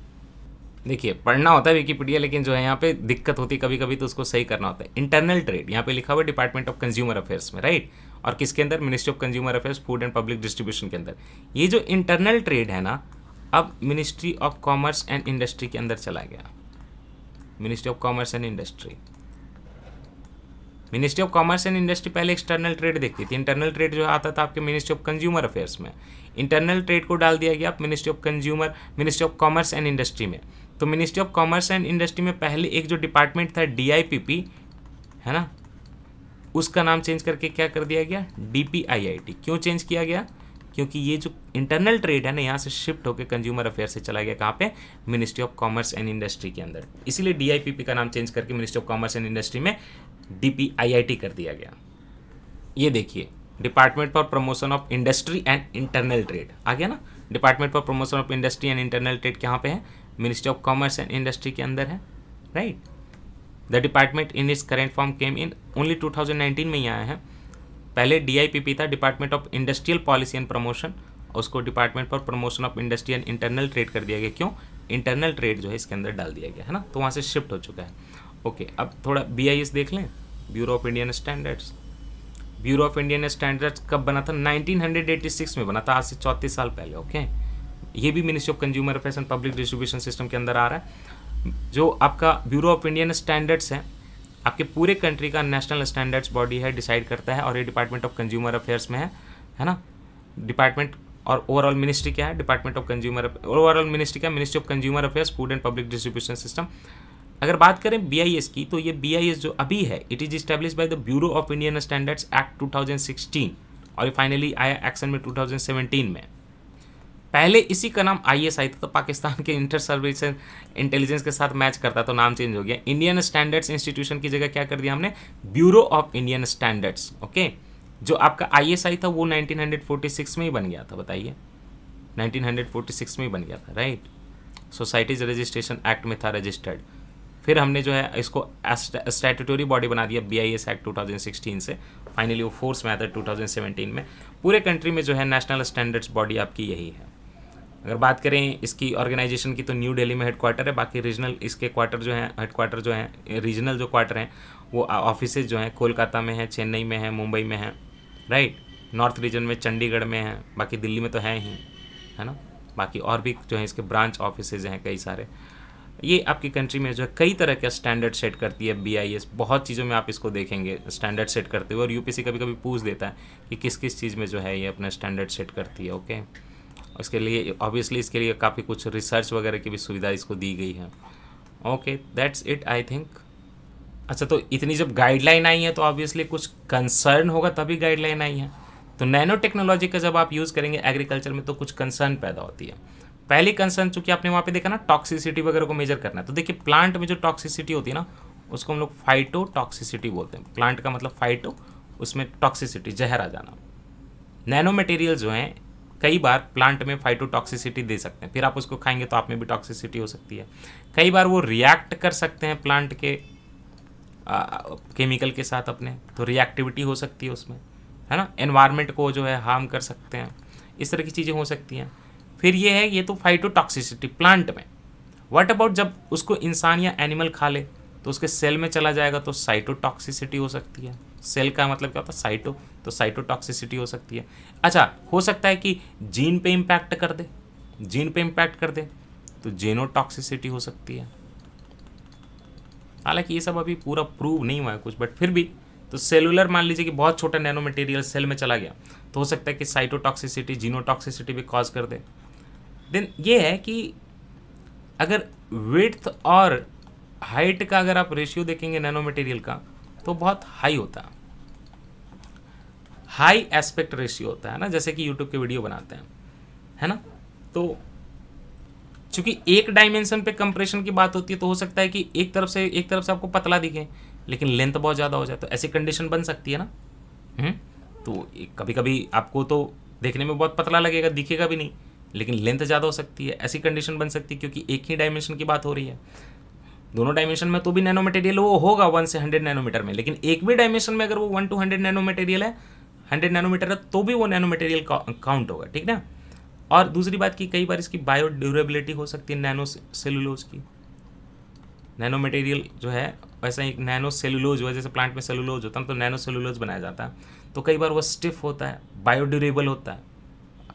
देखिए पढ़ना होता है विकिपीडिया, लेकिन जो है यहाँ पे दिक्कत होती है कभी कभी, तो उसको सही करना होता है। इंटरनल ट्रेड यहाँ पे लिखा हुआ है डिपार्टमेंट ऑफ कंज्यूमर अफेयर्स में, राइट। और किसके अंदर, ministry of consumer affairs, food and public distribution के अंदर। ये जो इंटरनल ट्रेड है ना, अब ministry of commerce and industry के अंदर चला गया। Ministry of commerce and industry, ministry of commerce and industry पहले एक्सटर्नल ट्रेड देखती थी, इंटरनल ट्रेड जो आता था आपके मिनिस्ट्री ऑफ कंज्यूमर अफेयर्स में। इंटरनल ट्रेड को डाल दिया गया ministry of commerce and industry में। तो ministry of commerce and industry में पहले एक जो डिपार्टमेंट था डीआईपीपी, है ना, उसका नाम चेंज करके क्या कर दिया गया, डीपीआईआईटी। क्यों चेंज किया गया, क्योंकि ये जो इंटरनल ट्रेड है ना, यहाँ से शिफ्ट होकर कंज्यूमर अफेयर से चला गया कहाँ पे, ministry of commerce and industry के अंदर। इसीलिए डीआईपीपी का नाम चेंज करके ministry of commerce and industry में डीपीआईआईटी कर दिया गया। ये देखिए department for promotion of industry and internal trade आ गया ना। Department for promotion of industry and internal trade कहाँ पे है, ministry of commerce and industry के अंदर है, right. The department in its current form came in only 2019 में ही आया है। पहले डीआईपीपी था, department of industrial policy and promotion, और उसको department for promotion of industry and internal trade कर दिया गया। क्यों, इंटरनल ट्रेड जो है इसके अंदर डाल दिया गया है ना, तो वहाँ से शिफ्ट हो चुका है। ओके, अब थोड़ा बीआईएस देख लें, bureau of Indian standards. Bureau of Indian standards कब बना था, 1986 में बना था, आज से 34 साल पहले, ओके। ये भी ministry of consumer affairs and public distribution system के अंदर आ रहा है। जो आपका ब्यूरो ऑफ इंडियन स्टैंडर्ड्स है, आपके पूरे कंट्री का नेशनल स्टैंडर्ड्स बॉडी है, डिसाइड करता है, और ये डिपार्टमेंट ऑफ कंज्यूमर अफेयर्स में है ना। डिपार्टमेंट और ओवरऑल मिनिस्ट्री क्या है, department of consumer, overall ministry क्या, ministry of consumer affairs, food and public distribution system. अगर बात करें बीआईएस की, तो ये बीआईएस जो अभी है, it is establish by the bureau of Indian standards act 2016, और ये फाइनली आया एक्शन में 2017 में। पहले इसी का नाम आईएसआई था, तो पाकिस्तान के इंटर सर्विस इंटेलिजेंस के साथ मैच करता, तो नाम चेंज हो गया। इंडियन स्टैंडर्ड्स इंस्टीट्यूशन की जगह क्या कर दिया हमने, bureau of Indian standards, okay. जो आपका आईएसआई था वो 1946 में ही बन गया था, बताइए, 1946 में ही बन गया था, राइट। सोसाइटीज रजिस्ट्रेशन एक्ट में था रजिस्टर्ड। फिर हमने जो है इसको स्टैट्यूटरी बॉडी बना दिया बीआईएस एक्ट 2016 से, फाइनली वो फोर्स में आया था 2017 में। पूरे कंट्री में जो है नेशनल स्टैंडर्ड्स बॉडी आपकी यही है। अगर बात करें इसकी ऑर्गेनाइजेशन की, तो न्यू दिल्ली में हेडक्वार्टर है, बाकी रीजनल इसके क्वार्टर जो हैं, हेडक्वार्टर जो हैं, रीजनल जो क्वार्टर हैं वो ऑफिसेज जो हैं कोलकाता में है, चेन्नई में है, मुंबई में है, राइट। नॉर्थ रीजन में चंडीगढ़ में है, बाकी दिल्ली में तो है ही, है ना। बाकी और भी जो है इसके ब्रांच ऑफिसेज हैं कई सारे। ये आपकी कंट्री में जो है कई तरह का स्टैंडर्ड सेट करती है BIS, बहुत चीज़ों में आप इसको देखेंगे स्टैंडर्ड सेट करते हुए। और UPSC कभी कभी पूछ देता है कि किस किस चीज़ में जो है ये अपना स्टैंडर्ड सेट करती है, ओके। उसके लिए ऑब्वियसली इसके लिए काफ़ी कुछ रिसर्च वगैरह की भी सुविधा इसको दी गई है, okay. That's it I think. अच्छा, तो इतनी जब गाइडलाइन आई है तो ऑब्वियसली कुछ कंसर्न होगा तभी गाइडलाइन आई है। तो नैनो टेक्नोलॉजी का जब आप यूज़ करेंगे एग्रीकल्चर में तो कुछ कंसर्न पैदा होती है। पहली कंसर्न, चूंकि आपने वहाँ पे देखा ना टॉक्सिसिटी वगैरह को मेजर करना है, तो देखिए प्लांट में जो टॉक्सिसिटी होती है ना उसको हम लोग फाइटोटॉक्सिसिटी बोलते हैं। प्लांट का मतलब फाइटो, उसमें टॉक्सिसिटी, जहर आ जाना। नैनो मटेरियल जो हैं कई बार प्लांट में फाइटोटॉक्सिसिटी दे सकते हैं, फिर आप उसको खाएंगे तो आप में भी टॉक्सिसिटी हो सकती है। कई बार वो रिएक्ट कर सकते हैं प्लांट के केमिकल के साथ अपने, तो रिएक्टिविटी हो सकती है उसमें, है ना। एनवायरनमेंट को जो है हार्म कर सकते हैं, इस तरह की चीज़ें हो सकती हैं। फिर ये है, ये तो फाइटोटॉक्सिसिटी प्लांट में। व्हाट अबाउट जब उसको इंसान या एनिमल खा ले तो उसके सेल में चला जाएगा तो साइटोटॉक्सिसिटी हो सकती है। सेल का मतलब क्या होता है, साइटो, तो साइटोटॉक्सिसिटी हो सकती है। अच्छा, हो सकता है कि जीन पे इम्पैक्ट कर दे, जीन पे इम्पैक्ट कर दे तो जेनोटॉक्सिसिटी हो सकती है। हालांकि ये सब अभी पूरा प्रूव नहीं हुआ है कुछ, बट फिर भी तो सेलुलर मान लीजिए कि बहुत छोटा नैनो मटेरियल सेल में चला गया तो हो सकता है कि साइटोटॉक्सिसिटी, जीनोटॉक्सिसिटी भी कॉज कर दे। देन ये है कि अगर विड्थ और हाइट का अगर आप रेशियो देखेंगे नैनो मटेरियल का तो बहुत हाई होता है, हाई एस्पेक्ट रेशियो होता है ना, जैसे कि यूट्यूब के वीडियो बनाते हैं, है ना। तो चूंकि एक डायमेंशन पे कंप्रेशन की बात होती है तो हो सकता है कि एक तरफ से आपको पतला दिखे लेकिन लेंथ बहुत ज़्यादा हो जाए, तो ऐसी कंडीशन बन सकती है ना। तो कभी कभी आपको तो देखने में बहुत पतला लगेगा, दिखेगा भी नहीं, लेकिन लेंथ ज़्यादा हो सकती है, ऐसी कंडीशन बन सकती है क्योंकि एक ही डायमेंशन की बात हो रही है। दोनों डायमेंशन में तो भी नैनो मटेरियल वो होगा 1 से 100 नैनोमीटर में, लेकिन एक भी डायमेंशन में अगर वो 1 to 100 नैनो मटेरियल है, 100 नैनोमीटर है, तो भी वो नैनो मटेरियल काउंट होगा, ठीक ना। और दूसरी बात की कई बार इसकी बायो ड्यूरेबिलिटी हो सकती है नैनो सेलुलोज की। नैनो मटेरियल जो है वैसा ही नैनो सेलुलोज हुआ, जैसे प्लांट में सेलुलोज होता है तो नैनो सेलुलोज बनाया जाता है, तो कई बार वो स्टिफ होता है, बायोड्यूरेबल होता है,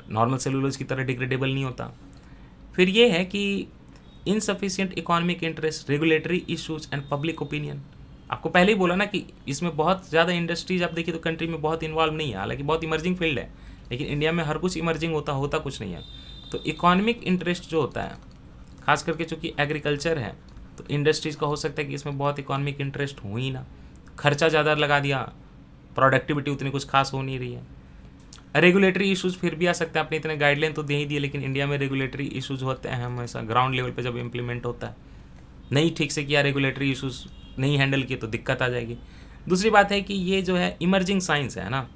नॉर्मल सेलुलोज की तरह डिग्रेडेबल नहीं होता। फिर ये है कि insufficient economic interest, regulatory issues and public opinion. आपको पहले ही बोला ना कि इसमें बहुत ज़्यादा इंडस्ट्रीज आप देखिए तो कंट्री में बहुत इन्वॉल्व नहीं है, हालांकि बहुत इमर्जिंग फील्ड है, लेकिन इंडिया में हर कुछ इमर्जिंग होता कुछ नहीं है। तो इकोनॉमिक इंटरेस्ट जो होता है, खास करके चूँकि एग्रीकल्चर है तो इंडस्ट्रीज़ का हो सकता है कि इसमें बहुत इकोनॉमिक इंटरेस्ट हो ही ना, खर्चा ज़्यादा लगा दिया, प्रोडक्टिविटी उतनी कुछ खास हो नहीं रही है। रेगुलेटरी इश्यूज़ फिर भी आ सकते हैं, आपने इतने गाइडलाइन तो दे ही दिए, लेकिन इंडिया में रेगुलेटरी इश्यूज़ होते हैं हमेशा, ग्राउंड लेवल पे जब इम्प्लीमेंट होता है नहीं ठीक से किया, रेगुलेटरी इश्यूज़ नहीं हैंडल किए तो दिक्कत आ जाएगी। दूसरी बात है कि ये जो है इमर्जिंग साइंस है ना,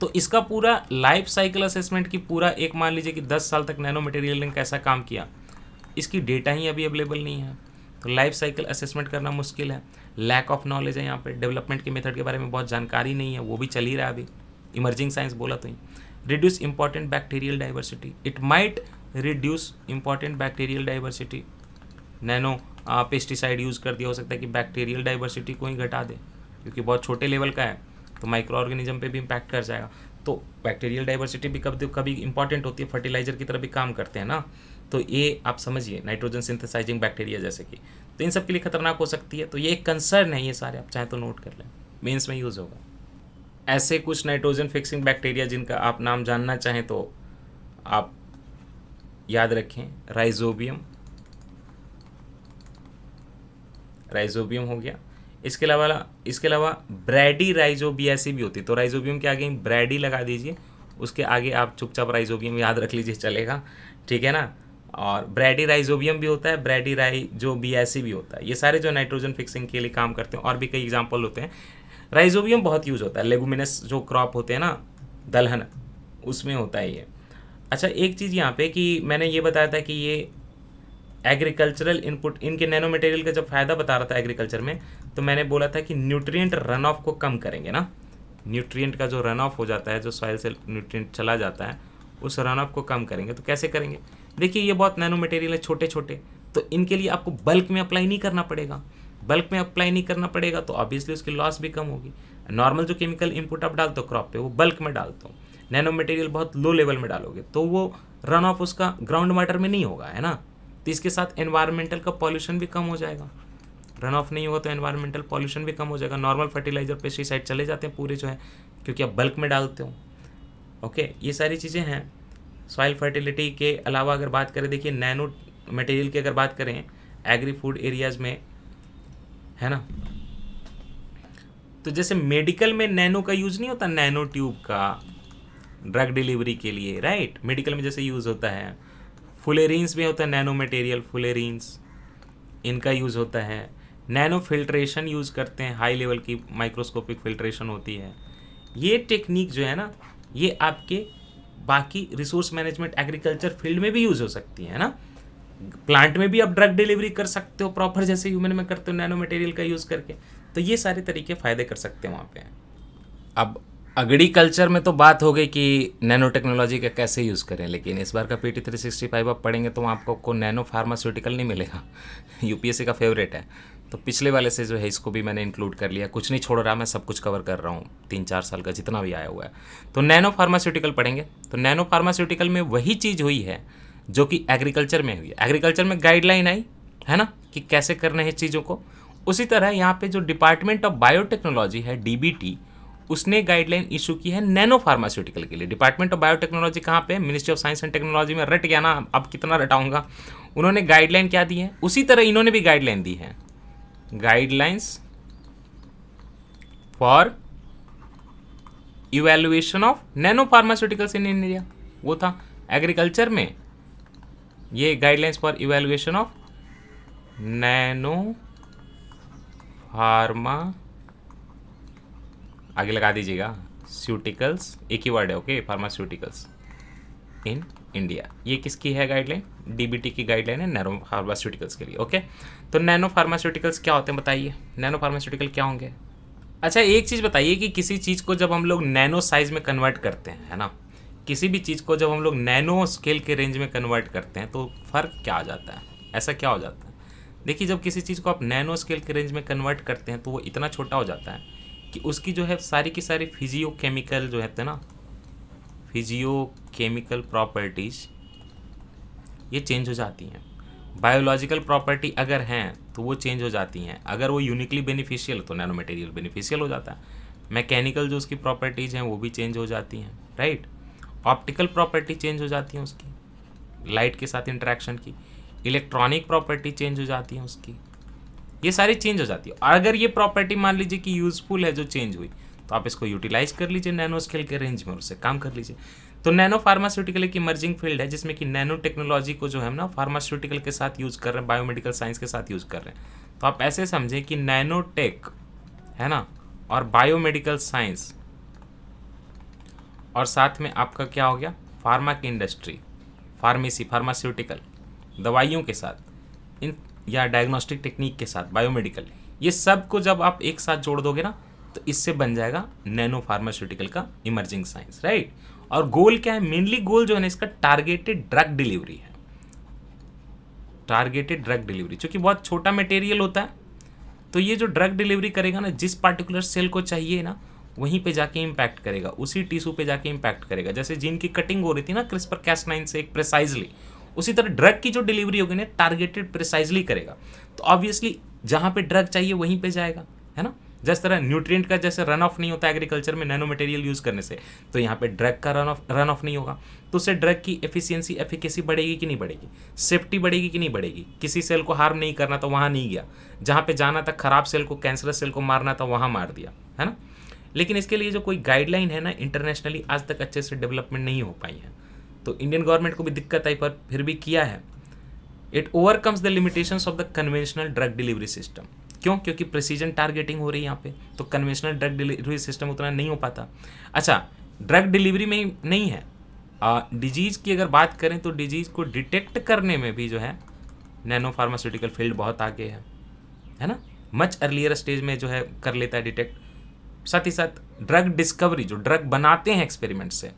तो इसका पूरा लाइफ साइकिल असेसमेंट की पूरा एक मान लीजिए कि 10 साल तक नैनो मटेरियल ने कैसा काम किया, इसकी डेटा ही अभी अवेलेबल नहीं है, तो लाइफ साइकिल असेसमेंट करना मुश्किल है। लैक ऑफ नॉलेज है यहाँ पे, डेवलपमेंट के मेथड के बारे में बहुत जानकारी नहीं है, वो भी चल ही रहा है अभी, इमर्जिंग साइंस बोला तो ही। Reduce important bacterial diversity, it might reduce important bacterial diversity. Nano pesticide use कर दिया, हो सकता है कि बैक्टीरियल डाइवर्सिटी को ही घटा दे, क्योंकि बहुत छोटे लेवल का है तो माइक्रो ऑर्गेनिज्म पे भी इम्पैक्ट कर जाएगा। तो बैक्टीरियल डाइवर्सिटी भी कभी इंपॉर्टेंट होती है, फर्टिलाइजर की तरह भी काम करते हैं ना, तो ये आप समझिए नाइट्रोजन सिंथेसाइजिंग बैक्टीरिया जैसे कि, तो इन सब के लिए खतरनाक हो सकती है। तो ये एक कंसर्न है, ये सारे आप चाहें तो नोट कर लें, मेंस में यूज़ होगा। ऐसे कुछ नाइट्रोजन फिक्सिंग बैक्टीरिया जिनका आप नाम जानना चाहें तो आप याद रखें, राइजोबियम हो गया। इसके अलावा ब्रैडी राइजोबियासी भी होती है, तो राइजोबियम के आगे ब्रैडी लगा दीजिए, उसके आगे आप चुपचाप राइजोबियम याद रख लीजिए, चलेगा, ठीक है ना। और ब्रैडी राइजोबियम भी होता है, ब्रैडी राइजोबियासी भी होता है, ये सारे जो नाइट्रोजन फिक्सिंग के लिए काम करते हैं। और भी कई एग्जाम्पल होते हैं। राइजोबियम बहुत यूज़ होता है, लेगुमिनस जो क्रॉप होते हैं ना, दलहन, उसमें होता है ये। अच्छा, एक चीज़ यहाँ पे कि मैंने ये बताया था कि ये एग्रीकल्चरल इनपुट, इनके नैनो मटेरियल का जब फ़ायदा बता रहा था एग्रीकल्चर में, तो मैंने बोला था कि न्यूट्रिएंट रन ऑफ को कम करेंगे ना, न्यूट्रिएंट का जो रन ऑफ हो जाता है, जो सॉइल से न्यूट्रिएंट चला जाता है, उस रन ऑफ को कम करेंगे। तो कैसे करेंगे, देखिए ये बहुत नैनो मटेरियल है छोटे छोटे, तो इनके लिए आपको बल्क में अप्लाई नहीं करना पड़ेगा, बल्क में अप्लाई नहीं करना पड़ेगा तो ऑब्वियसली उसकी लॉस भी कम होगी। नॉर्मल जो केमिकल इनपुट आप डालते हो क्रॉप पे वो बल्क में डालते हो, नैनो मटेरियल बहुत लो लेवल में डालोगे तो वो रन ऑफ उसका ग्राउंड वाटर में नहीं होगा, है ना। तो इसके साथ एनवायरमेंटल का पॉल्यूशन भी कम हो जाएगा, रन ऑफ नहीं होगा तो एनवायरमेंटल पॉल्यूशन भी कम हो जाएगा। नॉर्मल फर्टिलाइजर पेस्टिसाइड चले जाते हैं पूरे जो है, क्योंकि आप बल्क में डालते हो। ओके, ये सारी चीज़ें हैं। सॉइल फर्टिलिटी के अलावा अगर बात करें, देखिए नैनो मटेरियल की अगर बात करें एग्री फूड एरियाज में, है ना, तो जैसे मेडिकल में नैनो का यूज़ नहीं होता, नैनो ट्यूब का ड्रग डिलीवरी के लिए, राइट, मेडिकल में जैसे यूज़ होता है। फुलेरिन्स में होता है नैनो मटेरियल, फुलेरिन्स इनका यूज़ होता है। नैनो फिल्ट्रेशन यूज़ करते हैं, हाई लेवल की माइक्रोस्कोपिक फिल्ट्रेशन होती है। ये टेक्निक जो है ना, ये आपके बाकी रिसोर्स मैनेजमेंट एग्रीकल्चर फील्ड में भी यूज़ हो सकती है ना। प्लांट में भी आप ड्रग डिलीवरी कर सकते हो प्रॉपर, जैसे ह्यूमन में करते हो नैनो मटेरियल का यूज़ करके। तो ये सारे तरीके फ़ायदे कर सकते हैं वहाँ पे। अब एग्रीकल्चर में तो बात हो गई कि नैनो टेक्नोलॉजी का कैसे यूज़ करें, लेकिन इस बार का PT 365 आप पढ़ेंगे तो आपको नैनो फार्मास्यूटिकल नहीं मिलेगा। UPSC का फेवरेट है, तो पिछले वाले से जो है इसको भी मैंने इंक्लूड कर लिया, कुछ नहीं छोड़ रहा, मैं सब कुछ कवर कर रहा हूँ 3-4 साल का जितना भी आया हुआ है। तो नैनो फार्मास्यूटिकल पढ़ेंगे, तो नैनो फार्मास्यूटिकल में वही चीज़ हुई है जो कि एग्रीकल्चर में हुई है। एग्रीकल्चर में गाइडलाइन आई है ना कि कैसे करना है चीज़ों को, उसी तरह यहाँ पे जो डिपार्टमेंट ऑफ बायोटेक्नोलॉजी है DBT, उसने गाइडलाइन इशू की है नैनो फार्मास्यूटिकल के लिए। डिपार्टमेंट ऑफ बायोटेक्नोलॉजी कहाँ पे है, ministry of science and technology में। रट गया ना, अब कितना रटाऊंगा। उन्होंने गाइडलाइन क्या दी है, उसी तरह इन्होंने भी गाइडलाइन दी है, guidelines for evaluation of nano pharmaceuticals in India. वो था एग्रीकल्चर में, ये guidelines for evaluation of nano pharma, आगे लगा दीजिएगा, स्यूटिकल्स, एक ही वर्ड है, ओके, फार्मास्यूटिकल्स इन इंडिया। ये किसकी है गाइडलाइन, DBT की गाइडलाइन है नैनो फार्मास्यूटिकल्स के लिए। ओके, तो नैनो फार्मास्यूटिकल्स क्या होते हैं बताइए, नैनो फार्मास्यूटिकल क्या होंगे। अच्छा, एक चीज़ बताइए कि किसी चीज़ को जब हम लोग नैनो साइज में कन्वर्ट करते हैं, है ना, किसी भी चीज़ को जब हम लोग नैनो स्केल के रेंज में कन्वर्ट करते हैं तो फ़र्क क्या आ जाता है, ऐसा क्या हो जाता है। देखिए, जब किसी चीज़ को आप नैनो स्केल के रेंज में कन्वर्ट करते हैं तो वो इतना छोटा हो जाता है कि उसकी जो है सारी की सारी फिजियोकेमिकल जो है ना, फिजियोकेमिकल प्रॉपर्टीज़ ये चेंज हो जाती हैं। बायोलॉजिकल प्रॉपर्टी अगर हैं तो वो चेंज हो जाती हैं। अगर वो यूनिकली बेनिफिशियल तो नैनो मटेरियल बेनिफिशियल हो जाता है। मैकेनिकल जो उसकी प्रॉपर्टीज़ हैं वो भी चेंज हो जाती हैं, राइट। ऑप्टिकल प्रॉपर्टी चेंज हो जाती हैं उसकी, लाइट के साथ इंटरेक्शन की। इलेक्ट्रॉनिक प्रॉपर्टी चेंज हो जाती है उसकी, ये सारी चेंज हो जाती है। और अगर ये प्रॉपर्टी मान लीजिए कि यूजफुल है जो चेंज हुई, तो आप इसको यूटिलाइज कर लीजिए नैनो स्केल के रेंज में और उससे काम कर लीजिए। तो नैनो फार्मास्यूटिकल एक इमर्जिंग फील्ड है जिसमें कि नैनो टेक्नोलॉजी को जो है ना फार्मास्यूटिकल के साथ यूज़ कर रहे हैं, बायोमेडिकल साइंस के साथ यूज़ कर रहे हैं। तो आप ऐसे समझें कि नैनो टेक है ना, और बायोमेडिकल साइंस, और साथ में आपका क्या हो गया, फार्मा की इंडस्ट्री, फार्मेसी, फार्मास्यूटिकल, दवाइयों के साथ इन या डायग्नोस्टिक टेक्निक के साथ बायोमेडिकल, ये सब को जब आप एक साथ जोड़ दोगे ना तो इससे बन जाएगा नैनो फार्मास्यूटिकल का इमर्जिंग साइंस, राइट। और गोल क्या है, मेनली गोल जो है ना इसका टारगेटेड ड्रग डिलीवरी है। टारगेटेड ड्रग डिलीवरी, क्योंकि बहुत छोटा मटेरियल होता है तो ये जो ड्रग डिलीवरी करेगा ना, जिस पार्टिकुलर सेल को चाहिए ना वहीं पे जाके इम्पैक्ट करेगा, उसी टिश्यू पे जाके इम्पैक्ट करेगा। जैसे जीन की कटिंग हो रही थी ना CRISPR-Cas9 से एक प्रिसाइजली, उसी तरह ड्रग की जो डिलीवरी होगी ना टारगेटेड प्रिसाइजली करेगा। तो ऑब्वियसली जहाँ पे ड्रग चाहिए वहीं पे जाएगा, है ना। जिस तरह न्यूट्रिएंट का जैसे रन ऑफ नहीं होता एग्रीकल्चर में नैनो मटेरियल यूज़ करने से, तो यहाँ पे ड्रग का रन ऑफ नहीं होगा, तो उससे ड्रग की एफिशिएंसी, एफिकेसी बढ़ेगी कि नहीं बढ़ेगी, सेफ्टी बढ़ेगी कि नहीं बढ़ेगी। किसी सेल को हार्म नहीं करना तो वहाँ नहीं गया, जहाँ पे जाना था खराब सेल को, कैंसरस सेल को मारना था वहाँ मार दिया, है ना। लेकिन इसके लिए जो कोई गाइडलाइन है ना इंटरनेशनली आज तक अच्छे से डेवलपमेंट नहीं हो पाई है, तो इंडियन गवर्नमेंट को भी दिक्कत आई पर फिर भी किया है। It overcomes the limitations of the conventional drug delivery system. क्यों? क्योंकि प्रिसीजन टारगेटिंग हो रही है यहाँ पे, तो कन्वेंशनल ड्रग डिलीवरी सिस्टम उतना नहीं हो पाता। अच्छा, ड्रग डिलीवरी में नहीं है, डिजीज़ की अगर बात करें तो डिजीज़ को डिटेक्ट करने में भी जो है नैनो फार्मास्यूटिकल फील्ड बहुत आगे है ना। मच अर्लियर स्टेज में जो है कर लेता है डिटेक्ट। साथ ही साथ ड्रग डिस्कवरी, जो ड्रग बनाते हैं एक्सपेरिमेंट से,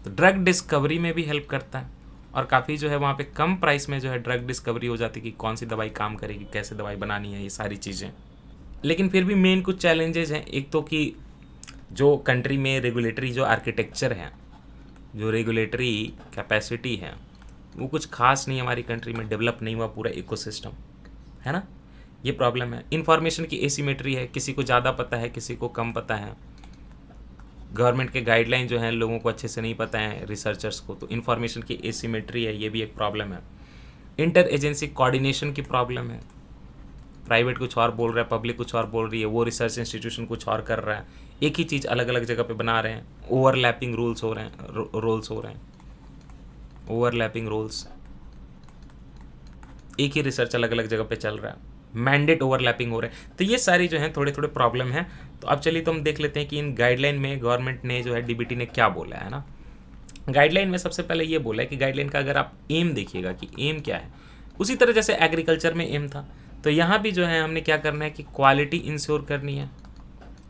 तो ड्रग डिस्कवरी में भी हेल्प करता है। और काफ़ी जो है वहाँ पे कम प्राइस में जो है ड्रग डिस्कवरी हो जाती है कि कौन सी दवाई काम करेगी, कैसे दवाई बनानी है, ये सारी चीज़ें, लेकिन फिर भी मेन कुछ चैलेंजेस हैं। एक तो कि जो कंट्री में रेगुलेटरी जो आर्किटेक्चर है, जो रेगुलेटरी कैपेसिटी है, वो कुछ खास नहीं, हमारी कंट्री में डेवलप नहीं हुआ पूरा इकोसिस्टम, है ना। ये प्रॉब्लम है। इंफॉर्मेशन की एसिमेट्री है, किसी को ज़्यादा पता है, किसी को कम पता है। गवर्नमेंट के गाइडलाइन जो हैं लोगों को अच्छे से नहीं पता है, रिसर्चर्स को, तो इन्फॉर्मेशन की एसिमेट्री है, ये भी एक प्रॉब्लम है। इंटर एजेंसी कोऑर्डिनेशन की प्रॉब्लम है। प्राइवेट कुछ और बोल रहा है, पब्लिक कुछ और बोल रही है, वो रिसर्च इंस्टीट्यूशन कुछ और कर रहा है, एक ही चीज़ अलग अलग जगह पे बना रहे हैं, ओवरलैपिंग रोल्स हो रहे हैं, ओवरलैपिंग रोल्स, एक ही रिसर्च अलग अलग जगह पे चल रहा है, मैंडेट ओवरलैपिंग हो रहे हैं। तो ये सारी जो है थोड़े थोड़े प्रॉब्लम है। तो अब चलिए तो हम देख लेते हैं कि इन गाइडलाइन में गवर्नमेंट ने जो है, डीबीटी ने क्या बोला है ना। गाइडलाइन में सबसे पहले ये बोला है कि गाइडलाइन का अगर आप एम देखिएगा कि एम क्या है, उसी तरह जैसे एग्रीकल्चर में एम था, तो यहाँ भी जो है हमने क्या करना है कि क्वालिटी इंश्योर करनी है,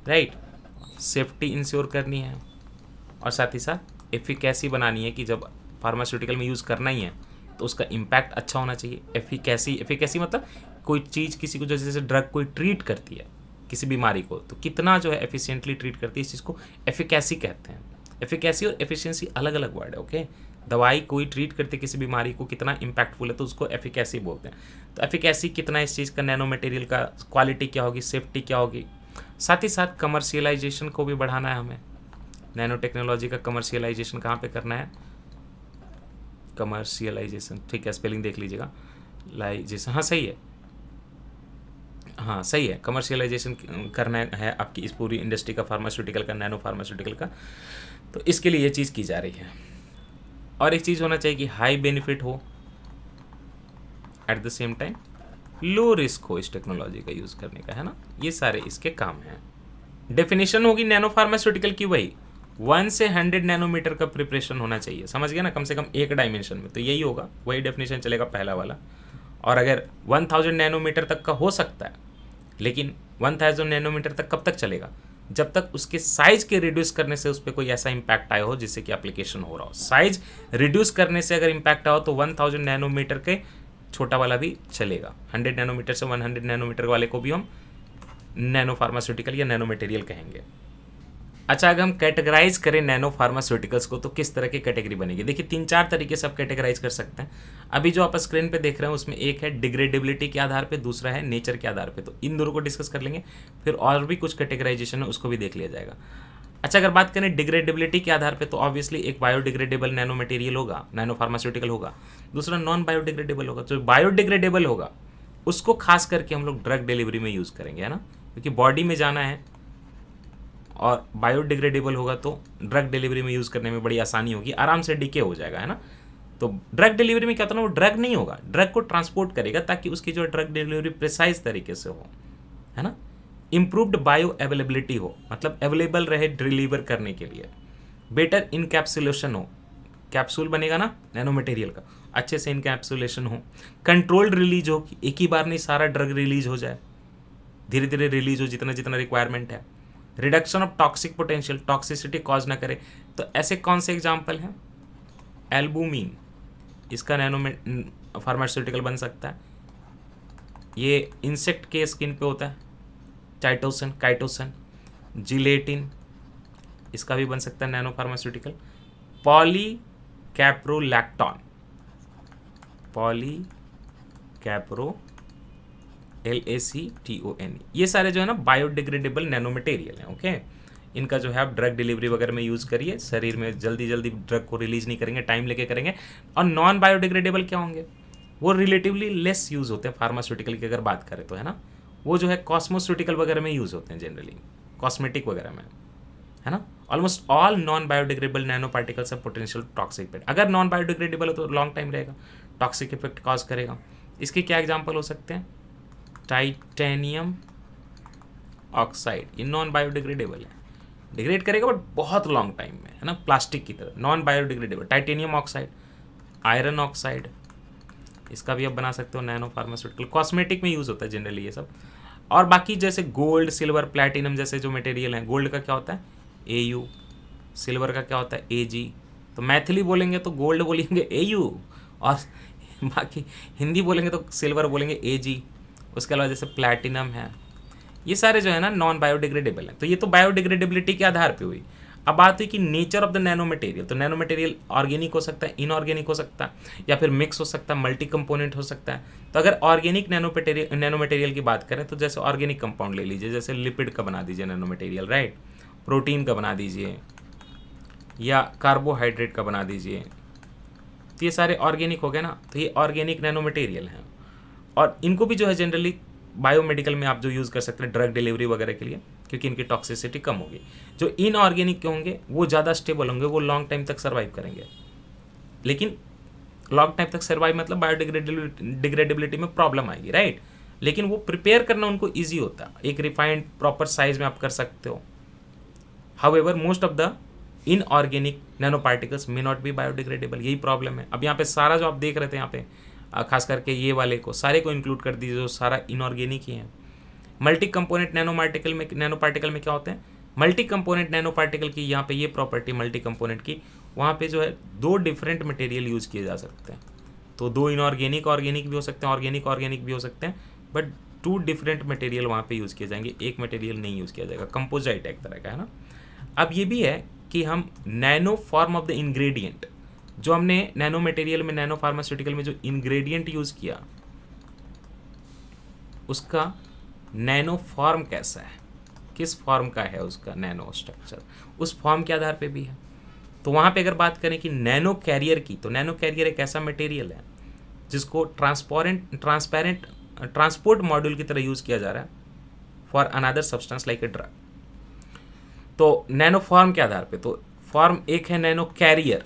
राइट, सेफ्टी इंश्योर करनी है, और साथ ही साथ एफिकेसी बनानी है कि जब फार्मास्यूटिकल में यूज़ करना ही है तो उसका इम्पैक्ट अच्छा होना चाहिए। एफिकेसी मतलब कोई चीज़ किसी को जैसे ड्रग कोई ट्रीट करती है किसी बीमारी को, तो कितना जो है एफिशिएंटली ट्रीट करती है, इस चीज़ को एफिकेसी कहते हैं। एफिकेसी और एफिशिएंसी अलग अलग वर्ड है, ओके। दवाई कोई ट्रीट करती है किसी बीमारी को, कितना इम्पैक्टफुल है, तो उसको एफिकेसी बोलते हैं। तो एफिकेसी कितना इस चीज़ का, नैनो मटेरियल का, क्वालिटी क्या होगी, सेफ्टी क्या होगी। साथ ही साथ कमर्शियलाइजेशन को भी बढ़ाना है हमें। नैनो टेक्नोलॉजी का कमर्शियलाइजेशन कहाँ पे करना है, कमर्शियलाइजेशन, ठीक है, स्पेलिंग देख लीजिएगा, लाइजेशन, हाँ सही है, हाँ सही है, कमर्शियलाइजेशन करना है आपकी इस पूरी इंडस्ट्री का, फार्मास्यूटिकल का, नैनो फार्मास्यूटिकल का। तो इसके लिए ये चीज़ की जा रही है। और एक चीज़ होना चाहिए कि हाई बेनिफिट हो, at the same time low risk हो इस टेक्नोलॉजी का यूज़ करने का, है ना। ये सारे इसके काम हैं। डेफिनेशन होगी नैनो फार्मास्यूटिकल की, वही 1 से 100 नैनोमीटर का प्रिपरेशन होना चाहिए, समझ गया ना, कम से कम एक डायमेंशन में, तो यही होगा, वही डेफिनेशन चलेगा पहला वाला। और अगर 1000 नैनोमीटर तक का हो सकता है, लेकिन 1000 नैनोमीटर तक कब तक चलेगा, जब तक उसके साइज के रिड्यूस करने से उस पर कोई ऐसा इंपैक्ट आया हो जिससे कि एप्लीकेशन हो रहा हो। साइज रिड्यूस करने से अगर इंपैक्ट आया हो तो 1000 नैनोमीटर के छोटा वाला भी चलेगा। 100 नैनोमीटर से 100 नैनोमीटर वाले को भी हम नैनो फार्मास्यूटिकल या नैनो मटेरियल कहेंगे। अच्छा, अगर हम कैटेगराइज करें नैनो फार्मास्यूटिकल्स को तो किस तरह की कैटेगरी बनेगी, देखिए 3-4 तरीके से आप कैटेगराइज कर सकते हैं। अभी जो आप स्क्रीन पे देख रहे हैं उसमें एक है डिग्रेडेबिलिटी के आधार पे, दूसरा है नेचर के आधार पे, तो इन दोनों को डिस्कस कर लेंगे, फिर और भी कुछ कैटेगराइजेशन है उसको भी देख लिया जाएगा। अच्छा, अगर बात करें डिग्रेडेबिलिटी के आधार पे तो ऑब्वियसली एक बायोडिग्रेडेबल नैनो मटेरियल होगा, नैनो फार्मास्यूटिकल होगा, दूसरा नॉन बायोडिग्रेडेबल होगा। जो बायोडिग्रेडेबल होगा उसको खास करके हम लोग ड्रग डिलीवरी में यूज़ करेंगे, है ना, क्योंकि बॉडी में जाना है, और बायोडिग्रेडेबल होगा तो ड्रग डिलीवरी में यूज़ करने में बड़ी आसानी होगी, आराम से डिके हो जाएगा, है ना। तो ड्रग डिलीवरी में क्या होता है ना, वो ड्रग नहीं होगा, ड्रग को ट्रांसपोर्ट करेगा ताकि उसकी जो ड्रग डिलीवरी प्रिसाइज तरीके से हो, है ना। इम्प्रूव्ड बायो अवेलेबिलिटी हो, मतलब अवेलेबल रहे डिलीवर करने के लिए। बेटर इनकैप्सुलेशन हो, कैप्सूल बनेगा ना नैनो मटेरियल का, अच्छे से इनकैप्सुलेशन हो। कंट्रोल्ड रिलीज हो, कि एक ही बार नहीं सारा ड्रग रिलीज हो जाए, धीरे धीरे रिलीज हो जितना जितना रिक्वायरमेंट है। Reduction of toxic potential, toxicity cause ना करे, तो ऐसे कौन से एग्जाम्पल हैं, एल्बुमिन, इसका नैनो फार्मास्यूटिकल बन सकता है। ये इंसेक्ट के स्किन पे होता है, काइटोसन, जिलेटिन, इसका भी बन सकता है नैनो फार्मास्यूटिकल। पॉलीकैप्रोलैक्टोन, LACTON, ये सारे जो है ना बायोडिग्रेडेबल नैनो मटेरियल हैं, ओके। इनका जो है आप ड्रग डिलीवरी वगैरह में यूज़ करिए, शरीर में जल्दी जल्दी ड्रग को रिलीज नहीं करेंगे, टाइम लेके करेंगे। और नॉन बायोडिग्रेडेबल क्या होंगे, वो रिलेटिवली लेस यूज़ होते हैं फार्मास्यूटिकल की अगर बात करें तो, है ना। वो जो है कॉस्मोस्यूटिकल वगैरह में यूज़ होते हैं जनरली, कॉस्मेटिक वगैरह में, है ना। Almost all non biodegradable nano particles of potential toxic effect, अगर नॉन बायोडिग्रेडेबल हो तो लॉन्ग टाइम रहेगा, टॉक्सिक इफेक्ट कॉज करेगा। इसके क्या एग्जाम्पल हो सकते हैं, टाइटेनियम ऑक्साइड, ये नॉन बायोडिग्रेडेबल है, डिग्रेड करेगा बट बहुत लॉन्ग टाइम में, है ना, प्लास्टिक की तरह, non biodegradable. Titanium oxide, iron oxide, इसका भी आप बना सकते हो नैनो फार्मास्यूटिकल, कॉस्मेटिक में यूज़ होता है जनरली ये सब। और बाकी जैसे गोल्ड, सिल्वर, प्लैटिनम जैसे जो मटेरियल हैं, गोल्ड का क्या होता है AU, सिल्वर का क्या होता है AG, तो मैथिली बोलेंगे तो गोल्ड बोलेंगे AU, और बाकी हिंदी बोलेंगे तो सिल्वर बोलेंगे AG। उसके अलावा जैसे प्लैटिनम है, ये सारे जो है ना नॉन बायोडिग्रेडेबल हैं। तो ये तो बायोडिग्रेडेबिलिटी के आधार पे हुई। अब बात हुई कि nature of the nano material. तो नैनो मटेरियल ऑर्गेनिक हो सकता है, इनऑर्गेनिक हो सकता है, या फिर मिक्स हो सकता है, मल्टी कंपोनेंट हो सकता है। तो अगर ऑर्गेनिक नैनो मटेरियल की बात करें तो जैसे ऑर्गेनिक कंपाउंड ले लीजिए, जैसे लिपिड का बना दीजिए नैनो मटेरियल, राइट, प्रोटीन का बना दीजिए या कार्बोहाइड्रेट का बना दीजिए, तो ये सारे ऑर्गेनिक हो गए ना। तो ये ऑर्गेनिक नैनो मटेरियल हैं और इनको भी जो है जनरली बायोमेडिकल में आप जो यूज़ कर सकते हैं ड्रग डिलीवरी वगैरह के लिए, क्योंकि इनकी टॉक्सिसिटी कम होगी। जो इनऑर्गेनिक के होंगे वो ज़्यादा स्टेबल होंगे, वो लॉन्ग टाइम तक सर्वाइव करेंगे। लेकिन लॉन्ग टाइम तक सर्वाइव मतलब बायोडिग्रेडेबिलिटी में प्रॉब्लम आएगी, राइट। लेकिन वो प्रिपेयर करना उनको ईजी होता है, एक रिफाइंड प्रॉपर साइज में आप कर सकते हो। However most of the inorganic nano particles may not be biodegradable, यही प्रॉब्लम है। अब यहाँ पे सारा जो आप देख रहे थे यहाँ पे खास करके ये वाले को सारे को इंक्लूड कर दीजिए, जो सारा इनऑर्गेनिक ही है। मल्टी कंपोनेंट नैनो पार्टिकल में क्या होते हैं, मल्टी कंपोनेंट नैनो पार्टिकल की यहाँ पे ये प्रॉपर्टी मल्टी कंपोनेंट की, वहाँ पे जो है 2 डिफरेंट मटेरियल यूज़ किए जा सकते हैं। तो 2 इनऑर्गेनिक ऑर्गेनिक भी हो सकते हैं, ऑर्गेनिक भी हो सकते हैं, बट 2 डिफरेंट मटेरियल वहाँ पे यूज़ किए जाएंगे, एक मटेरियल नहीं यूज़ किया जाएगा। कंपोजिट एक तरह का है ना। अब ये भी है कि हम nano form of the ingredient, जो हमने नैनो मटेरियल में नैनो फार्मास्यूटिकल में जो इंग्रेडिएंट यूज़ किया उसका नैनो फॉर्म कैसा है, किस फॉर्म का है उसका नैनो स्ट्रक्चर, उस फॉर्म के आधार पे भी है। तो वहाँ पे अगर बात करें कि नैनो कैरियर की, तो नैनो कैरियर एक ऐसा मटेरियल है जिसको ट्रांसपेरेंट ट्रांसपोर्ट मॉड्यूल की तरह यूज़ किया जा रहा है for another substance like a drug. तो नैनो फॉर्म के आधार पे, तो फॉर्म एक है नैनो कैरियर।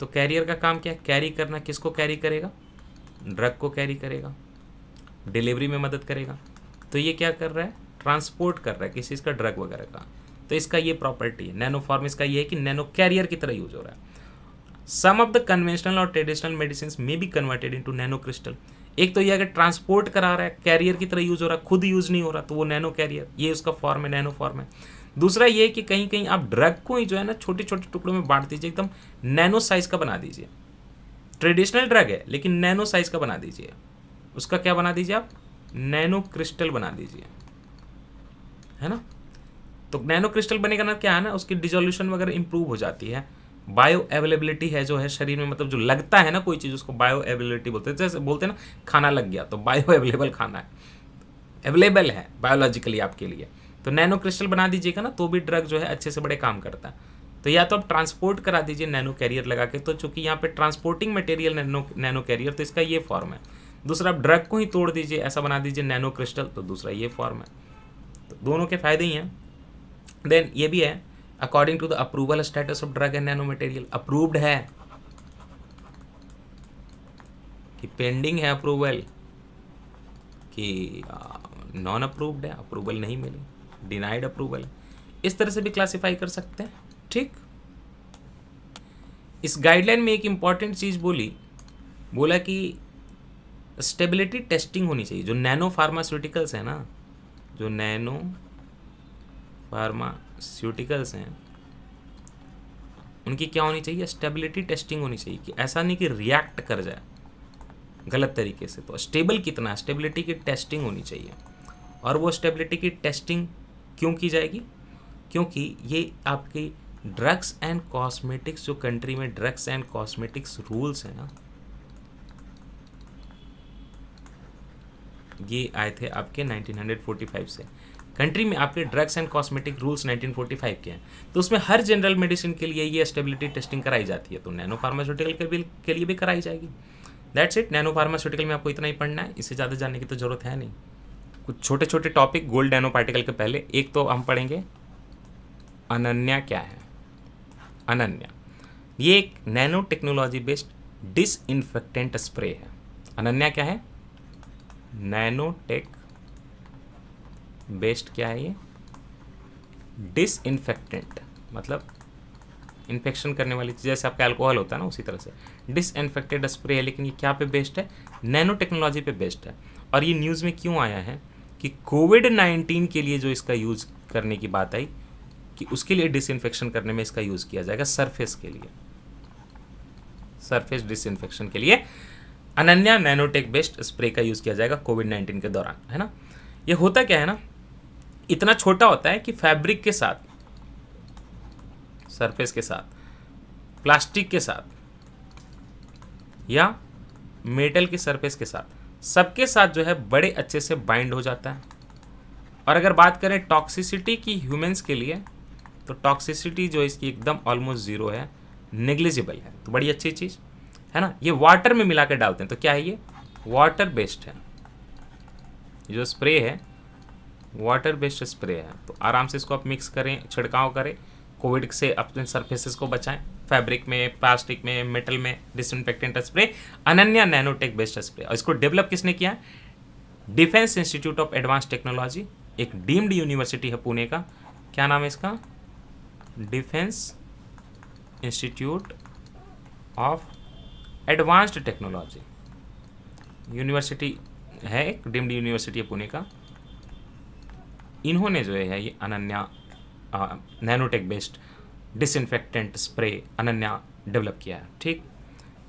तो कैरियर का काम क्या है, कैरी करना। किसको कैरी करेगा, ड्रग को कैरी करेगा, डिलीवरी में मदद करेगा। तो ये क्या कर रहा है, ट्रांसपोर्ट कर रहा है किसी इसका ड्रग वगैरह का। तो इसका ये प्रॉपर्टी है नैनो फॉर्म, इसका ये है कि नैनो कैरियर की तरह यूज हो रहा है। सम ऑफ द कन्वेंशनल और ट्रेडिशनल मेडिसिन में be converted into nano crystal. एक तो ये अगर ट्रांसपोर्ट करा रहा है, कैरियर की तरह यूज हो रहा है, खुद यूज नहीं हो रहा, तो वो नैनो कैरियर, ये उसका फॉर्म है, नैनो फॉर्म है। दूसरा ये कि कहीं कहीं आप ड्रग को ही जो है ना छोटे छोटे टुकड़ों में बांट दीजिए, एकदम नैनो साइज का बना दीजिए। ट्रेडिशनल ड्रग है लेकिन नैनो साइज का बना दीजिए। उसका क्या बना दीजिए आप, नैनो क्रिस्टल बना दीजिए, है ना। तो नैनो क्रिस्टल बनेगा ना, क्या है ना, उसकी डिजोल्यूशन वगैरह इंप्रूव हो जाती है। बायो अवेलेबिलिटी है जो है शरीर में, मतलब जो लगता है ना कोई चीज़, उसको बायो अवेलेबिलिटी बोलते हैं। जैसे बोलते हैं ना खाना लग गया, तो बायो अवेलेबल खाना है, अवेलेबल है बायोलॉजिकली आपके लिए। तो नैनो क्रिस्टल बना दीजिएगा ना, तो भी ड्रग जो है अच्छे से बड़े काम करता है। तो या तो आप ट्रांसपोर्ट करा दीजिए नैनो कैरियर लगा के, तो चूंकि यहाँ पे ट्रांसपोर्टिंग मटेरियल नैनो कैरियर, तो इसका ये फॉर्म है। दूसरा आप ड्रग को ही तोड़ दीजिए, ऐसा बना दीजिए नैनो क्रिस्टल, तो दूसरा ये फॉर्म है। तो दोनों के फायदे ही हैं। देन ये भी है, according to the approval status of drug and nano material, approved है कि पेंडिंग है अप्रूवल, कि नॉन अप्रूव्ड है, अप्रूवल नहीं मिली, डिनाइड अप्रूवल है। इस तरह से भी क्लासिफाई कर सकते हैं, ठीक। इस गाइडलाइन में एक इंपॉर्टेंट चीज बोला कि स्टेबिलिटी टेस्टिंग होनी चाहिए। जो नैनो फार्मास्यूटिकल्स है ना, जो नैनो फार्मास्यूटिकल्स हैं, उनकी क्या होनी चाहिए, स्टेबिलिटी टेस्टिंग होनी चाहिए। कि ऐसा नहीं कि रिएक्ट कर जाए गलत तरीके से। तो स्टेबल कितना है, स्टेबिलिटी की टेस्टिंग होनी चाहिए। और वो स्टेबिलिटी की टेस्टिंग क्यों की जाएगी, क्योंकि ये आपकी ड्रग्स एंड कॉस्मेटिक्स, जो कंट्री में ड्रग्स एंड कॉस्मेटिक्स रूल्स है ना, ये आए थे आपके 1945 से। कंट्री में आपके ड्रग्स एंड कॉस्मेटिक रूल्स 1945 के हैं। तो उसमें हर जनरल मेडिसिन के लिए ये स्टेबिलिटी टेस्टिंग कराई जाती है। तो नैनो फार्मास्यूटिकल के लिए भी कराई जाएगी। That's it. नैनो फार्मास्यूटिकल में आपको इतना ही पढ़ना है, इससे ज़्यादा जानने की तो जरूरत है नहीं। कुछ छोटे छोटे टॉपिक गोल्ड नैनो पार्टिकल के पहले, एक तो हम पढ़ेंगे अनन्या क्या है। अनन्या ये एक nano technology based disinfectant spray है। अनन्या क्या है, नैनोटेक बेस्ड क्या है ये, डिसइंफेक्टेंट, मतलब इन्फेक्शन करने वाली चीज़, जैसे आपका अल्कोहल होता है ना, उसी तरह से डिसइंफेक्टेड स्प्रे है। लेकिन ये क्या पे बेस्ड है, नैनो टेक्नोलॉजी पे बेस्ड है। और ये न्यूज़ में क्यों आया है कि कोविड-19 के लिए जो इसका यूज़ करने की बात आई, कि उसके लिए डिसइंफेक्शन करने में इसका यूज़ किया जाएगा, सरफेस के लिए, सरफेस डिसइंफेक्शन के लिए अनन्या नैनोटेक बेस्ड स्प्रे का यूज़ किया जाएगा कोविड-19 के दौरान, है ना। ये होता क्या है ना, इतना छोटा होता है कि फैब्रिक के साथ, सरफेस के साथ, प्लास्टिक के साथ या मेटल की सरफेस के साथ, सबके साथ जो है बड़े अच्छे से बाइंड हो जाता है। और अगर बात करें टॉक्सिसिटी की ह्यूमंस के लिए, तो टॉक्सिसिटी जो इसकी एकदम ऑलमोस्ट ज़ीरो है, नेग्लिजिबल है। तो बड़ी अच्छी चीज़ है ना। ये वाटर में मिला के डालते हैं, तो क्या है ये वाटर बेस्ड है। जो स्प्रे है वाटर बेस्ड स्प्रे है। तो आराम से इसको आप मिक्स करें, छिड़काव करें, कोविड से अपने सरफेसेस को बचाएं। फैब्रिक में, प्लास्टिक में, मेटल में disinfectant spray, Ananya nanotech based spray. और इसको डेवलप किसने किया है? Defence institute of advance technology, एक डीम्ड यूनिवर्सिटी है पुणे का। क्या नाम है इसका? Defence institute of advanced technology university है, एक डीम्ड यूनिवर्सिटी है पुणे का। इन्होंने जो है ये Ananya nanotech based disinfectant spray Ananya develop किया है। ठीक,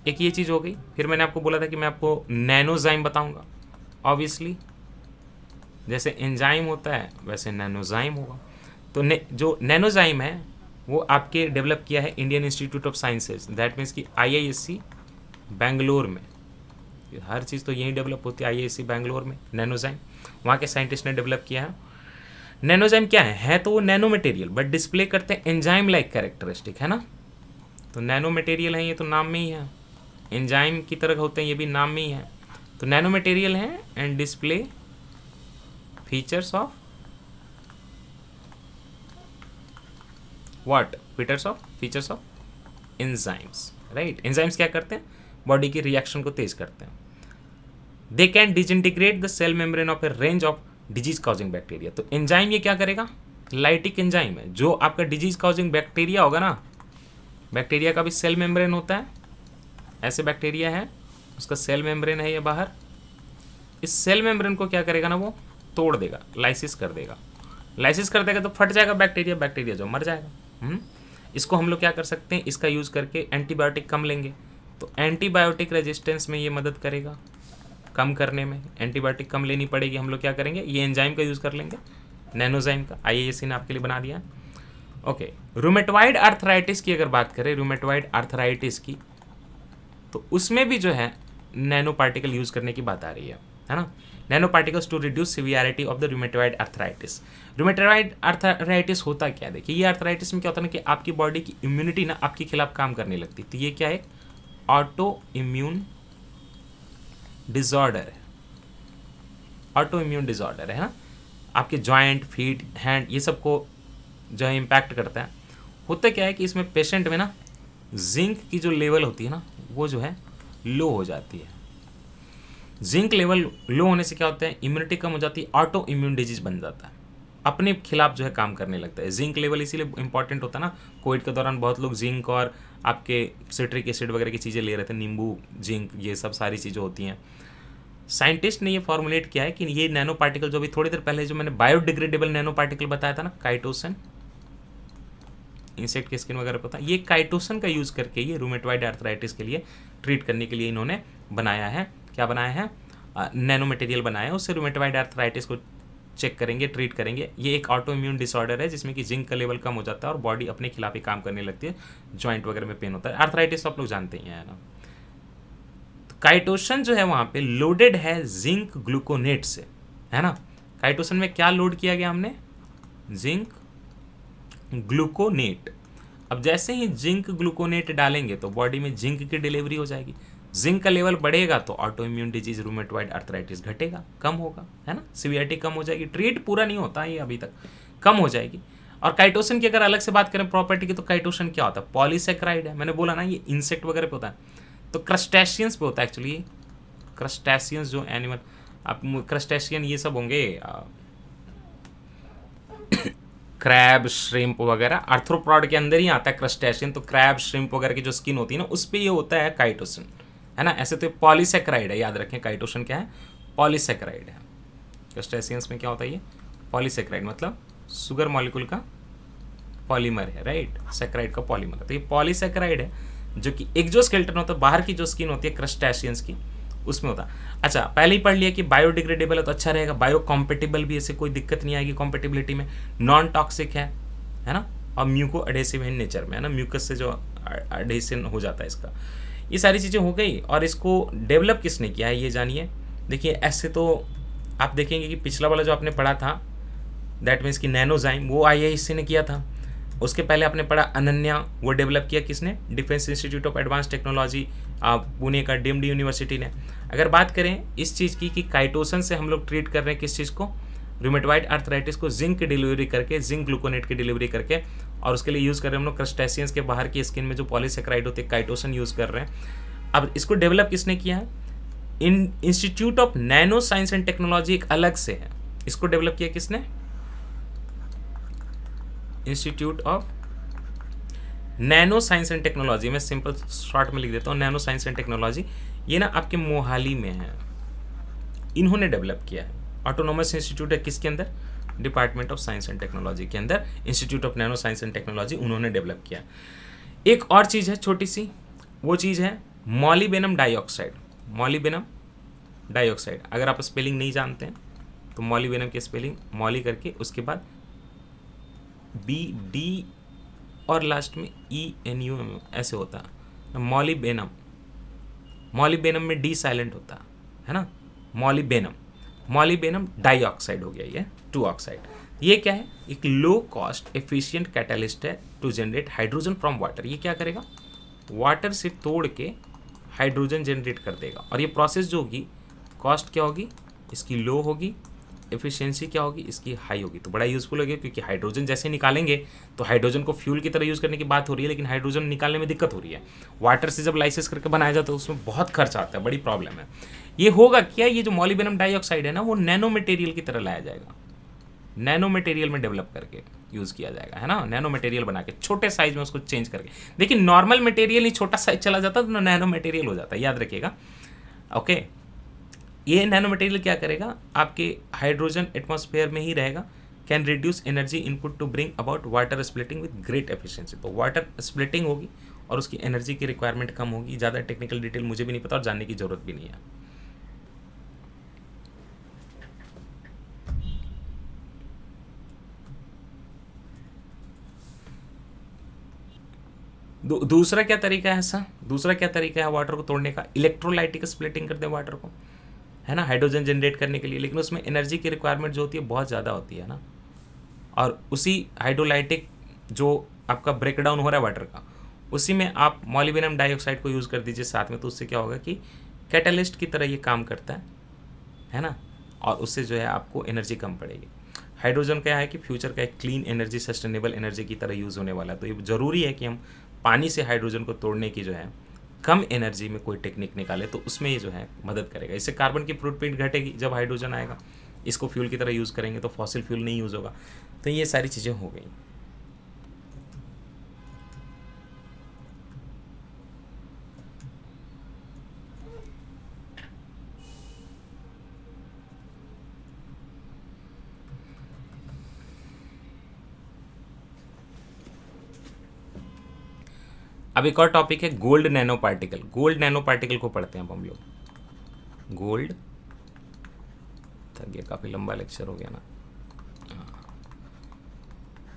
एक ये चीज़ हो गई। फिर मैंने आपको बोला था कि मैं आपको नैनोजाइम बताऊंगा। ऑब्वियसली जैसे एंजाइम होता है वैसे नैनोजाइम होगा। तो जो नैनोजाइम है वो आपके डेवलप किया है Indian institute of sciences, that means कि IISc बेंगलोर में। हर चीज़ तो यहीं डेवलप होती है IISc बेंगलोर में। नैनोजाइम वहाँ के साइंटिस्ट ने डेवलप किया है। नैनोजाइम क्या है तो वो नैनो मटेरियल, बट डिस्प्ले करते हैं एंजाइम लाइक कैरेक्टरिस्टिक, है ना। तो नैनो मटेरियल है, ये तो नाम में ही है। एंजाइम की तरह होते हैं, ये भी नाम में ही है। तो नैनो मटेरियल है and display features of what? Features of enzymes, right. Enzymes क्या करते हैं? बॉडी की रिएक्शन को तेज करते हैं। They can disintegrate the cell membrane of a range of disease causing bacteria. तो एंजाइम ये क्या करेगा? लाइटिक एंजाइम है। जो आपका डिजीज कॉजिंग बैक्टीरिया होगा ना, बैक्टीरिया का भी सेल मेम्ब्रेन होता है, ऐसे बैक्टीरिया है, उसका सेल मेम्ब्रेन है ये बाहर। इस सेल मेम्ब्रेन को क्या करेगा ना, वो तोड़ देगा, लाइसिस कर देगा। लाइसिस कर देगा तो फट जाएगा बैक्टीरिया, बैक्टीरिया जो मर जाएगा। इसको हम लोग क्या कर सकते हैं? इसका यूज़ करके एंटीबायोटिक कम लेंगे, तो एंटीबायोटिक रेजिस्टेंस में ये मदद करेगा कम करने में। एंटीबायोटिक कम लेनी पड़ेगी, हम लोग क्या करेंगे? ये एंजाइम का यूज़ कर लेंगे, नैनोजाइम का। IISc ने आपके लिए बना दिया। ओके, रूमेटॉइड आर्थराइटिस की अगर बात करें, रूमेटॉइड आर्थराइटिस की, तो उसमें भी जो है नैनो पार्टिकल यूज़ करने की बात आ रही है ना। Nano particles to reduce severity of the rheumatoid arthritis. Rheumatoid arthritis होता क्या है? देखिए, ये आर्थराइटिस में क्या होता है ना कि आपकी बॉडी की इम्यूनिटी ना आपके खिलाफ काम करने लगती है। तो ये क्या है? ऑटो इम्यून डिसऑर्डर है। ऑटो इम्यून डिसऑर्डर है ना। आपके जॉइंट, फीट, हैंड, ये सबको जो है इम्पैक्ट करता है। होता क्या है कि इसमें पेशेंट में ना जिंक की जो लेवल होती है ना, वो जो है लो हो जाती है। जिंक लेवल लो होने से क्या होता है? इम्यूनिटी कम हो जाती है, ऑटो इम्यून डिजीज बन जाता है, अपने खिलाफ जो है काम करने लगता है। जिंक लेवल इसीलिए इंपॉर्टेंट होता है ना। कोविड के दौरान बहुत लोग जिंक और आपके सिट्रिक एसिड वगैरह की चीज़ें ले रहे थे, नींबू, जिंक, ये सब सारी चीज़ें होती हैं। साइंटिस्ट ने ये फॉर्मुलेट किया है कि ये नैनो पार्टिकल, जो अभी थोड़ी देर पहले जो मैंने बायोडिग्रेडेबल नैनो पार्टिकल बताया था ना, काइटोसन, इंसेक्ट की स्किन वगैरह पता, ये काइटोसन का यूज़ करके ये रूमेटॉइड आर्थराइटिस के लिए ट्रीट करने के लिए इन्होंने बनाया है। क्या बनाया है? नैनो मटेरियल बनाया है। उससे रूमेटॉइड आर्थराइटिस को चेक करेंगे, ट्रीट करेंगे। ये एक ऑटो इम्यून डिसऑर्डर है जिसमें कि जिंक का लेवल कम हो जाता है और बॉडी अपने खिलाफ ही काम करने लगती है। जॉइंट वगैरह में पेन होता है। आर्थराइटिस आप लोग जानते ही हैं ना। तो काइटोसन जो है वहाँ पे लोडेड है जिंक ग्लूकोनेट से, है ना। काइटोसन में क्या लोड किया गया हमने? Zinc gluconate. अब जैसे ही जिंक ग्लूकोनेट डालेंगे तो बॉडी में जिंक की डिलीवरी हो जाएगी। जिंक का लेवल बढ़ेगा तो auto immune disease, rheumatoid arthritis घटेगा, कम होगा, है ना। सीवियरिटी कम हो जाएगी। ट्रीट पूरा नहीं होता ये अभी तक, कम हो जाएगी। और काइटोसन की अगर अलग से बात करें प्रॉपर्टी की, तो काइटोसन क्या होता है? पॉलीसेक्राइड है। मैंने बोला ना ये इंसेक्ट वगैरह पे होता है, तो क्रस्टेशियंस पे होता है एक्चुअली। क्रस्टेशियंस जो एनिमल, आप क्रस्टेशियन ये सब होंगे, क्रैब, श्रिम्प वगैरह, आर्थ्रोपॉड के अंदर ही आता है क्रस्टेशियन। तो क्रैब, श्रिम्प वगैरह की जो स्किन होती है ना, उस पर ये होता है काइटोसन, है ना। ऐसे तो पॉलीसेक्राइड है, याद रखें। काइटोसन क्या है? पॉलीसेक्राइड है। क्रस्टेशियंस में क्या होता है? ये पॉलीसेक्राइड मतलब शुगर मॉलिक्यूल का पॉलीमर है, राइट। सेक्राइड का पॉलीमर। तो ये पॉलीसेक्राइड है जो कि एक्सोस्केलेटन होता है, बाहर की जो स्किन होती है क्रस्टेशियंस की, उसमें होता। अच्छा, पहले ही पढ़ लिया कि बायोडिग्रेडेबल है तो अच्छा रहेगा, बायो कॉम्पेटिबल भी, ऐसे कोई दिक्कत नहीं आएगी कॉम्पेटिबिलिटी में, नॉन टॉक्सिक है ना, और म्यूको एडेसिव है नेचर में, है ना, म्यूकस से जो एडेशन हो जाता है इसका। ये सारी चीज़ें हो गई। और इसको डेवलप किसने किया है ये जानिए। देखिए ऐसे तो आप देखेंगे कि पिछला वाला जो आपने पढ़ा था दैट मीन्स कि नैनोजाइम, वो IISc ने किया था। उसके पहले आपने पढ़ा अनन्या, वो डेवलप किया किसने, defence institute of advance technology Pune का, डीम्ड यूनिवर्सिटी ने। अगर बात करें इस चीज़ की कि काइटोसन से हम लोग ट्रीट कर रहे हैं किस चीज़ को, रूमेटॉइड आर्थराइटिस को, जिंक की डिलीवरी करके, जिंक ग्लूकोनेट की डिलीवरी करके, और उसके लिए यूज़ कर रहे हैं हम लोग क्रस्टेशियंस के बाहर की स्किन में जो पॉलीसेक्राइड होते हैं, काइटोसन यूज़ कर रहे हैं। अब इसको डेवलप किसने किया है, institute of nano science and technology एक अलग से है, इसको डेवलप किया किसने, institute of nano science and technology. मैं सिंपल शॉर्ट में लिख देता हूँ, नैनो साइंस एंड टेक्नोलॉजी। ये ना आपके मोहाली में है, इन्होंने डेवलप किया है। ऑटोनोमस इंस्टीट्यूट है किसके अंदर, department of science and technology के अंदर, institute of nano science and technology, उन्होंने डेवलप किया। एक और चीज़ है छोटी सी, वो चीज़ है मॉलिबेनम डाइऑक्साइड। मॉलिबेनम डाइऑक्साइड, अगर आप स्पेलिंग नहीं जानते हैं तो मॉलिबेनम की स्पेलिंग मॉली करके उसके बाद BD और लास्ट में ENUM ऐसे होता है, मॉलिबेनम। मॉलिबेनम में D साइलेंट होता है ना, मॉलिबेनम। मॉलिबेनम डाइऑक्साइड हो गया ये 2 ऑक्साइड। ये क्या है, एक लो कॉस्ट एफिशिएंट कैटलिस्ट है to generate hydrogen from water. ये क्या करेगा, वाटर से तोड़ के हाइड्रोजन जनरेट कर देगा। और ये प्रोसेस जो होगी, कॉस्ट क्या होगी इसकी, लो होगी, एफिशिएंसी क्या होगी इसकी, हाई होगी। तो बड़ा यूजफुल हो गया, क्योंकि हाइड्रोजन जैसे निकालेंगे तो हाइड्रोजन को फ्यूल की तरह यूज़ करने की बात हो रही है, लेकिन हाइड्रोजन निकालने में दिक्कत हो रही है। वाटर से जब लाइसिस करके बनाया जाता है तो उसमें बहुत खर्च आता है, बड़ी प्रॉब्लम है। ये होगा क्या, ये जो मॉलिबेनम डाइऑक्साइड है ना, वो नैनो मटेरियल की तरह लाया जाएगा, नैनो मटेरियल में डेवलप करके यूज़ किया जाएगा, है ना, नैनो मटेरियल बना के छोटे साइज में उसको चेंज करके। देखिए नॉर्मल मटेरियल ही छोटा साइज चला जाता है तो नैनो मटेरियल हो जाता है, याद रखिएगा। ओके, ये नैनो मटेरियल क्या करेगा, आपके हाइड्रोजन एटमॉस्फेयर में ही रहेगा, can reduce energy input to bring about water splitting with great efficiency. तो वाटर स्प्लिटिंग होगी और उसकी एनर्जी की रिक्वायरमेंट कम होगी। ज़्यादा टेक्निकल डिटेल मुझे भी नहीं पता और जानने की जरूरत भी नहीं है। दूसरा क्या तरीका है ऐसा, दूसरा क्या तरीका है वाटर को तोड़ने का, इलेक्ट्रोलाइटिक स्प्लिटिंग करते हैं वाटर को, है ना, हाइड्रोजन जनरेट करने के लिए। लेकिन उसमें एनर्जी की रिक्वायरमेंट जो होती है बहुत ज़्यादा होती है ना, और उसी हाइड्रोलाइटिक जो आपका ब्रेकडाउन हो रहा है वाटर का, उसी में आप मॉलिबेनम डाइऑक्साइड को यूज़ कर दीजिए साथ में, तो उससे क्या होगा कि कैटलिस्ट की तरह ये काम करता है ना, और उससे जो है आपको एनर्जी कम पड़ेगी। हाइड्रोजन क्या है कि फ्यूचर का एक क्लीन एनर्जी, सस्टेनेबल एनर्जी की तरह यूज़ होने वाला है। तो ये ज़रूरी है कि हम पानी से हाइड्रोजन को तोड़ने की जो है कम एनर्जी में कोई टेक्निक निकाले, तो उसमें ये जो है मदद करेगा। इससे कार्बन की फुटप्रिंट घटेगी जब हाइड्रोजन आएगा, इसको फ्यूल की तरह यूज़ करेंगे तो फॉसिल फ्यूल नहीं यूज़ होगा। तो ये सारी चीज़ें हो गई। अब एक और टॉपिक है gold nano particle. Gold nano particle को पढ़ते हैं अब हम लोग। गोल्ड, ये काफ़ी लंबा लेक्चर हो गया ना,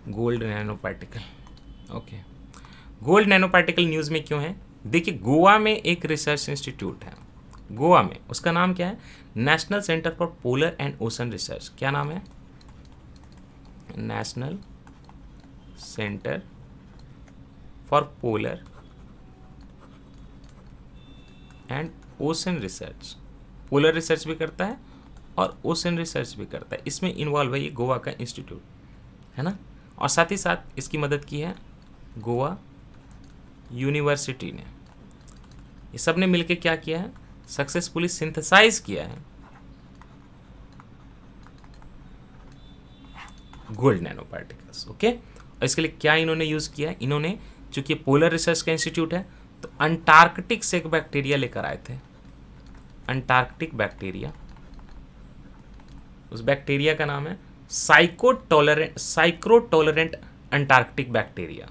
gold nano particle. Okay, gold nano particle news में क्यों है, देखिए गोवा में एक रिसर्च इंस्टीट्यूट है, गोवा में, उसका नाम क्या है, national centre for polar and ocean research. क्या नाम है, national centre for polar and ocean research. Polar research भी करता है और ओशन रिसर्च भी करता है, इसमें इन्वॉल्व है ये गोवा का इंस्टीट्यूट, है ना। और साथ ही साथ इसकी मदद की है गोवा यूनिवर्सिटी ने। ये सब ने मिलकर क्या किया है, सक्सेसफुली सिंथेसाइज किया है गोल्ड नैनो पार्टिकल्स। ओके, और इसके लिए क्या इन्होंने यूज़ किया है, इन्होंने चूंकि पोलर रिसर्च का इंस्टीट्यूट है तो अंटार्कटिक से एक बैक्टीरिया लेकर आए थे, अंटार्कटिक बैक्टीरिया। उस बैक्टीरिया का नाम है साइक्रोटोलरेंट अंटार्कटिक बैक्टीरिया।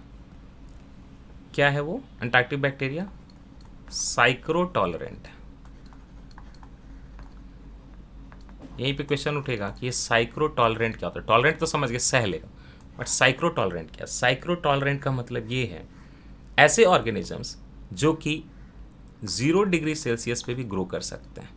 क्या है वो अंटार्कटिक बैक्टीरिया, साइक्रोटोलरेंट यहीं पे क्वेश्चन उठेगा कि ये साइक्रो टॉलरेंट क्या होता है। टॉलरेंट तो समझ गए, सह लेगा, बट साइक्रो टॉलरेंट क्या? साइक्रो टॉलरेंट का मतलब ये है ऐसे ऑर्गेनिजम्स जो कि 0 डिग्री सेल्सियस पे भी ग्रो कर सकते हैं,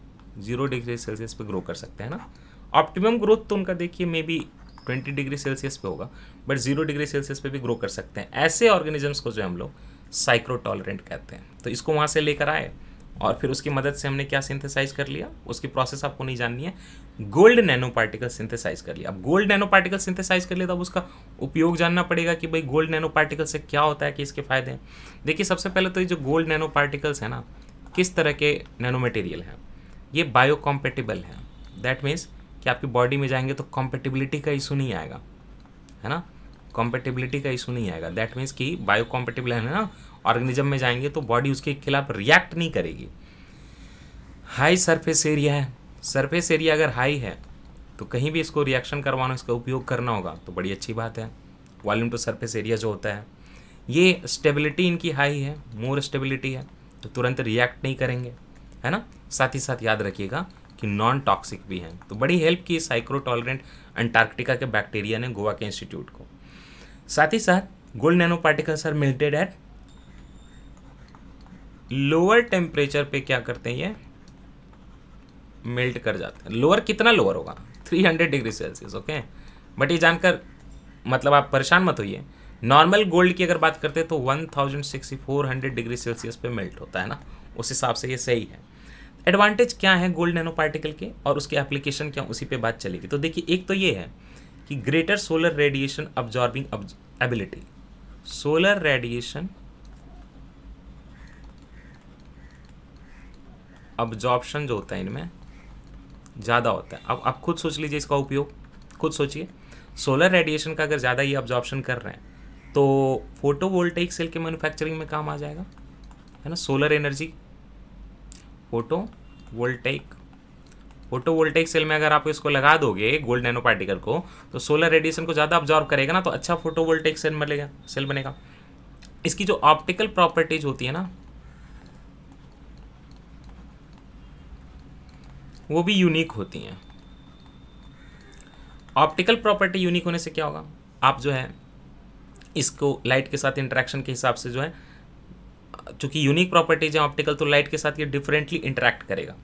0 डिग्री सेल्सियस पे ग्रो कर सकते हैं ना। ऑप्टिमम ग्रोथ तो उनका देखिए मे बी 20 डिग्री सेल्सियस पे होगा, बट 0 डिग्री सेल्सियस पे भी ग्रो कर सकते हैं। ऐसे ऑर्गेनिजम्स को जो हम लोग साइक्रो टॉलरेंट कहते हैं। तो इसको वहाँ से लेकर आए और फिर उसकी मदद से हमने क्या सिंथेसाइज कर लिया, उसकी प्रोसेस आपको नहीं जाननी है, गोल्ड नैनो पार्टिकल सिंथेसाइज कर लिया। अब गोल्ड नैनो पार्टिकल सिंथेसाइज कर लिया तो अब उसका उपयोग जानना पड़ेगा कि भाई गोल्ड नैनो पार्टिकल से क्या होता है, कि इसके फायदे हैं। देखिए सबसे पहले तो ये जो गोल्ड नैनो पार्टिकल्स है ना, किस तरह के नैनो मटेरियल हैं, ये बायोकॉम्पेटिबल हैं। दैट मीन्स कि आपकी बॉडी में जाएंगे तो कॉम्पेटिबिलिटी का इशू नहीं आएगा, है ना, कॉम्पेटिबिलिटी का इशू नहीं आएगा। दैट मीन्स कि बायोकॉम्पेटिबल है ना, ऑर्गेनिज्म में जाएंगे तो बॉडी उसके खिलाफ रिएक्ट नहीं करेगी। हाई सरफेस एरिया है, सरफेस एरिया अगर हाई है तो कहीं भी इसको रिएक्शन करवाना, इसका उपयोग करना होगा तो बड़ी अच्छी बात है। वॉल्यूम टू सरफेस एरिया जो होता है, ये स्टेबिलिटी इनकी हाई है, मोर स्टेबिलिटी है, तो तुरंत रिएक्ट नहीं करेंगे, है ना। साथ ही साथ याद रखिएगा कि नॉन टॉक्सिक भी हैं। तो बड़ी हेल्प की साइक्रो टॉलरेंट अंटार्कटिका के बैक्टीरिया ने गोवा के इंस्टीट्यूट को। साथ ही साथ gold nano particles are melted at lower temperature पे क्या करते हैं, ये मेल्ट कर जाते हैं। लोअर कितना लोअर होगा, 300 डिग्री सेल्सियस, ओके। बट ये जानकर मतलब आप परेशान मत होइए, नॉर्मल गोल्ड की अगर बात करते हैं तो 1400 डिग्री सेल्सियस पे मेल्ट होता है ना, उस हिसाब से ये सही है। एडवांटेज क्या है गोल्ड नैनो पार्टिकल के और उसके एप्लीकेशन क्या, उसी पे बात चलेगी। तो देखिए एक तो ये है कि greater solar radiation absorbing ability, solar radiation absorption जो होता है इनमें ज़्यादा होता है। अब आप खुद सोच लीजिए इसका उपयोग, खुद सोचिए। सोलर रेडिएशन का अगर ज़्यादा ये अब्जॉर्प्शन कर रहे हैं तो फोटोवोल्टेइक सेल के मैन्युफैक्चरिंग में काम आ जाएगा, है ना। सोलर एनर्जी फोटोवोल्टेइक सेल में अगर आप इसको लगा दोगे गोल्ड नैनो पार्टिकल को, तो सोलर रेडिएशन को ज़्यादा अब्जॉर्ब करेगा ना, तो अच्छा फोटोवोल्टेइक सेल बनेगा। इसकी जो ऑप्टिकल प्रॉपर्टीज होती है ना, वो भी यूनिक होती हैं। ऑप्टिकल प्रॉपर्टी यूनिक होने से क्या होगा, आप जो है इसको लाइट के साथ इंटरेक्शन के हिसाब से जो है, चूंकि यूनिक प्रॉपर्टीज है ऑप्टिकल, तो लाइट के साथ ये डिफरेंटली इंटरेक्ट करेगा।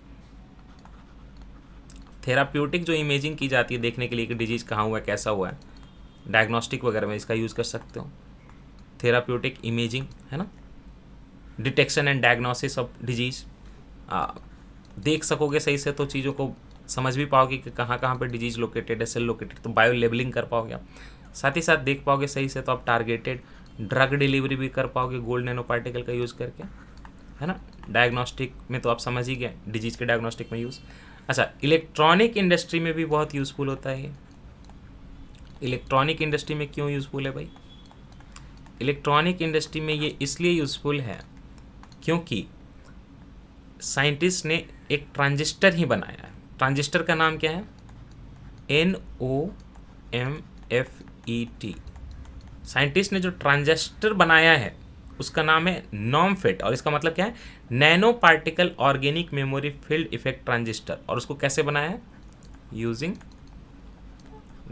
थेराप्यूटिक जो इमेजिंग की जाती है देखने के लिए कि डिजीज कहाँ हुआ है, कैसा हुआ है, डायग्नोस्टिक वगैरह में इसका यूज़ कर सकते हो। थेराप्यूटिक इमेजिंग, है ना, detection and diagnosis of disease, देख सकोगे सही से तो चीज़ों को समझ भी पाओगे कि कहाँ कहाँ पे डिजीज लोकेटेड है, सेल लोकेटेड, तो बायो लेबलिंग कर पाओगे आप। साथ ही साथ देख पाओगे सही से तो आप टारगेटेड ड्रग डिलीवरी भी कर पाओगे गोल्ड नैनो पार्टिकल का यूज़ करके, है ना। डायग्नोस्टिक में तो आप समझ ही गए, डिजीज के डायग्नोस्टिक में यूज़। अच्छा, इलेक्ट्रॉनिक इंडस्ट्री में भी बहुत यूज़फुल होता है ये। इलेक्ट्रॉनिक इंडस्ट्री में क्यों यूज़फुल है भाई? इलेक्ट्रॉनिक इंडस्ट्री में ये इसलिए यूज़फुल है क्योंकि साइंटिस्ट ने एक ट्रांजिस्टर ही बनाया है। ट्रांजिस्टर का नाम क्या है? NOMFET। साइंटिस्ट ने जो ट्रांजिस्टर बनाया है उसका नाम है नॉमफेट, और इसका मतलब क्या है? Nano particle organic memory field effect transistor. और उसको कैसे बनाया है? Using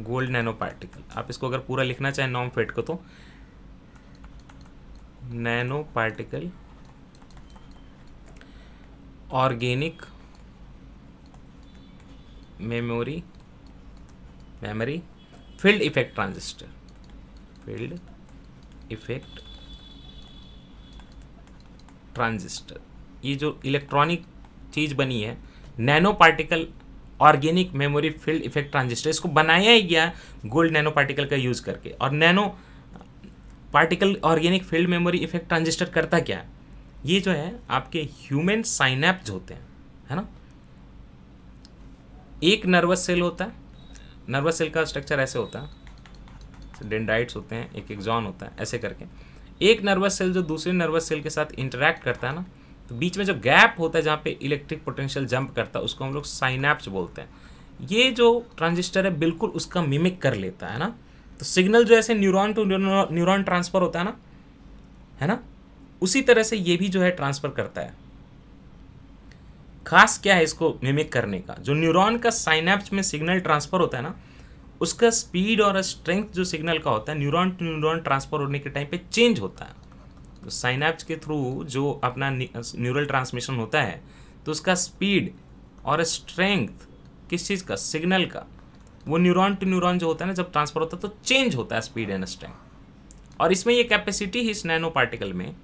gold nano particle. आप इसको अगर पूरा लिखना चाहें नॉमफेट को तो nano particle organic memory field effect transistor, field effect transistor. ये जो इलेक्ट्रॉनिक चीज़ बनी है nano particle organic memory field effect transistor, इसको बनाया ही गया गोल्ड नैनो पार्टिकल का यूज़ करके। और nano particle organic field memory effect transistor करता क्या है? ये जो है आपके ह्यूमन साइनेप्स होते हैं, है ना। एक नर्वस सेल होता है, नर्वस सेल का स्ट्रक्चर ऐसे होता है, डेंड्राइट्स होते हैं, एक एक्सॉन होता है, ऐसे करके एक नर्वस सेल जो दूसरे नर्वस सेल के साथ इंटरेक्ट करता है ना, तो बीच में जो गैप होता है जहाँ पे इलेक्ट्रिक पोटेंशियल जंप करता है उसको हम लोग साइनेप्स बोलते हैं। ये जो ट्रांजिस्टर है बिल्कुल उसका मिमिक कर लेता है ना। तो सिग्नल जो ऐसे न्यूरॉन टू न्यूरॉन ट्रांसफर होता है ना, है ना, उसी तरह से ये भी जो है ट्रांसफर करता है। खास क्या है इसको मिमिक करने का, जो न्यूरॉन का साइनेप्स में सिग्नल ट्रांसफर होता है ना, उसका स्पीड और स्ट्रेंथ जो सिग्नल का होता है न्यूरॉन टू न्यूरॉन ट्रांसफर होने के टाइम पे चेंज होता है। तो साइनेप्स के थ्रू जो अपना न्यूरल ट्रांसमिशन होता है तो उसका स्पीड और स्ट्रेंथ किस चीज़ का, सिग्नल का, वो न्यूरॉन टू न्यूरॉन जो होता है ना जब ट्रांसफर होता है तो चेंज होता है स्पीड एंड स्ट्रेंथ। और इसमें ये कैपेसिटी ही इस नैनो पार्टिकल में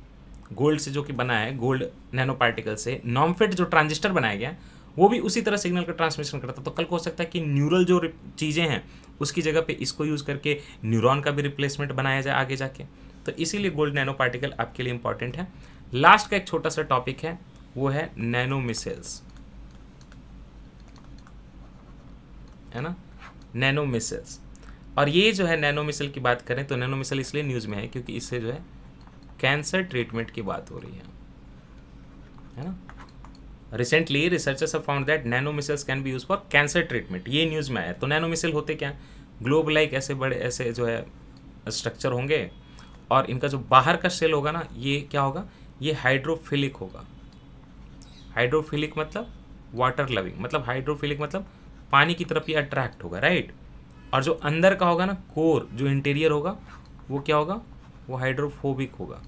गोल्ड से जो कि बना है, गोल्ड नैनो पार्टिकल से नॉमफेट जो ट्रांजिस्टर बनाया गया है वो भी उसी तरह सिग्नल का ट्रांसमिशन करता है। तो कल को हो सकता है कि न्यूरल जो चीज़ें हैं उसकी जगह पे इसको यूज़ करके न्यूरॉन का भी रिप्लेसमेंट बनाया जाए आगे जाके। तो इसीलिए गोल्ड नैनो पार्टिकल आपके लिए इंपॉर्टेंट है। लास्ट का एक छोटा सा टॉपिक है वो है नैनो मिसाइल्स, है ना, नैनो मिसाइल्स। और ये जो है नैनो मिसाइल की बात करें तो नैनो मिसाइल इसलिए न्यूज़ में है क्योंकि इससे जो है कैंसर ट्रीटमेंट की बात हो रही है ना। Recently researchers have found that nano missiles can be use for cancer treatment, ये न्यूज़ में आया। तो नैनो मिसाइल होते क्या, ग्लोब लाइक ऐसे बड़े ऐसे जो है स्ट्रक्चर होंगे और इनका जो बाहर का शेल होगा ना ये क्या होगा, ये हाइड्रोफिलिक होगा। हाइड्रोफिलिक मतलब वाटर लविंग, मतलब हाइड्रोफिलिक मतलब पानी की तरफ ये अट्रैक्ट होगा, राइट। और जो अंदर का होगा ना कोर जो इंटीरियर होगा वो क्या होगा, वो हाइड्रोफोबिक होगा।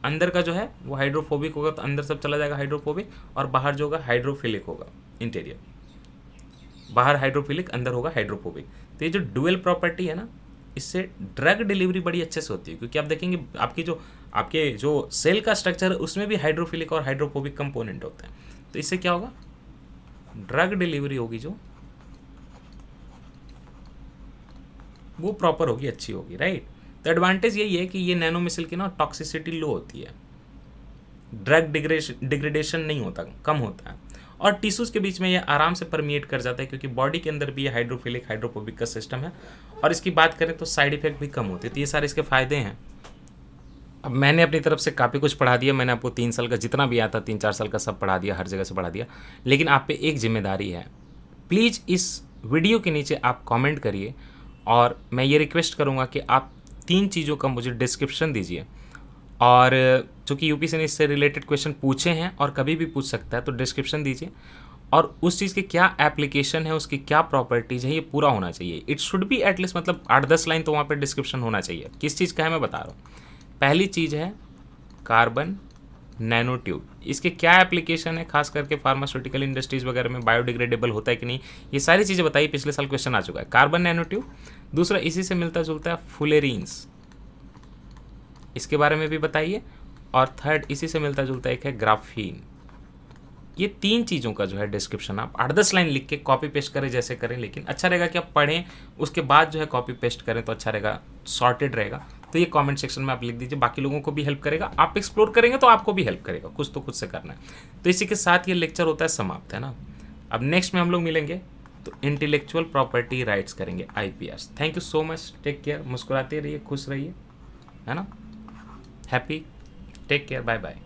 अंदर का जो है वो हाइड्रोफोबिक होगा तो अंदर सब चला जाएगा हाइड्रोफोबिक, और बाहर जो होगा हाइड्रोफिलिक होगा, इंटीरियर बाहर हाइड्रोफिलिक अंदर होगा हाइड्रोफोबिक। तो ये जो डुअल प्रॉपर्टी है ना इससे ड्रग डिलीवरी बड़ी अच्छे से होती है, क्योंकि आप देखेंगे आपके जो सेल का स्ट्रक्चर है उसमें भी हाइड्रोफिलिक और हाइड्रोफोबिक कंपोनेंट होते हैं। तो इससे क्या होगा, ड्रग डिलीवरी होगी जो वो प्रॉपर होगी, अच्छी होगी, राइट। तो एडवांटेज यही है कि ये नैनो मिसाइल की ना टॉक्सिसिटी लो होती है, ड्रग डिग्रेडेशन नहीं होता, कम होता है, और टिश्यूज़ के बीच में ये आराम से परमिएट कर जाता है क्योंकि बॉडी के अंदर भी ये हाइड्रोफिलिक हाइड्रोफोबिक का सिस्टम है। और इसकी बात करें तो साइड इफेक्ट भी कम होते हैं। तो ये सारे इसके फ़ायदे हैं। अब मैंने अपनी तरफ से काफ़ी कुछ पढ़ा दिया, मैंने आपको 3 साल का जितना भी आता 3-4 साल का सब पढ़ा दिया, हर जगह से पढ़ा दिया। लेकिन आप पे एक जिम्मेदारी है, प्लीज़ इस वीडियो के नीचे आप कमेंट करिए और मैं ये रिक्वेस्ट करूँगा कि आप 3 चीज़ों का मुझे डिस्क्रिप्शन दीजिए। और चूँकि यूपीएससी ने इससे रिलेटेड क्वेश्चन पूछे हैं और कभी भी पूछ सकता है तो डिस्क्रिप्शन दीजिए, और उस चीज़ की क्या एप्लीकेशन है, उसकी क्या प्रॉपर्टीज़ है, ये पूरा होना चाहिए। इट शुड बी एटलीस्ट मतलब 8-10 लाइन तो वहाँ पे डिस्क्रिप्शन होना चाहिए। किस चीज़ का है मैं बता रहा हूँ। पहली चीज़ है कार्बन नैनो ट्यूब, इसके क्या एप्लीकेशन है, खास करके फार्मास्यूटिकल इंडस्ट्रीज़ वगैरह में बायोडिग्रेडेबल होता है कि नहीं, ये सारी चीज़ें बताइए। पिछले साल क्वेश्चन आ चुका है कार्बन नैनो ट्यूब। दूसरा इसी से मिलता जुलता है फुलेरीन्स, इसके बारे में भी बताइए। और थर्ड इसी से मिलता जुलता एक है ग्राफीन। ये 3 चीज़ों का जो है डिस्क्रिप्शन आप 8-10 लाइन लिख के कॉपी पेस्ट करें जैसे करें, लेकिन अच्छा रहेगा कि आप पढ़ें उसके बाद जो है कॉपी पेस्ट करें तो अच्छा रहेगा, सॉर्टेड रहेगा। तो ये कमेंट सेक्शन में आप लिख दीजिए, बाकी लोगों को भी हेल्प करेगा। आप एक्सप्लोर करेंगे तो आपको भी हेल्प करेगा, कुछ तो खुद से करना है। तो इसी के साथ ये लेक्चर होता है समाप्त, है ना। अब नेक्स्ट में हम लोग मिलेंगे तो इंटेलेक्चुअल प्रॉपर्टी राइट्स करेंगे, IPRs। Thank you so much, take care, मुस्कुराते रहिए, खुश रहिए, है ना, happy, take care, bye bye.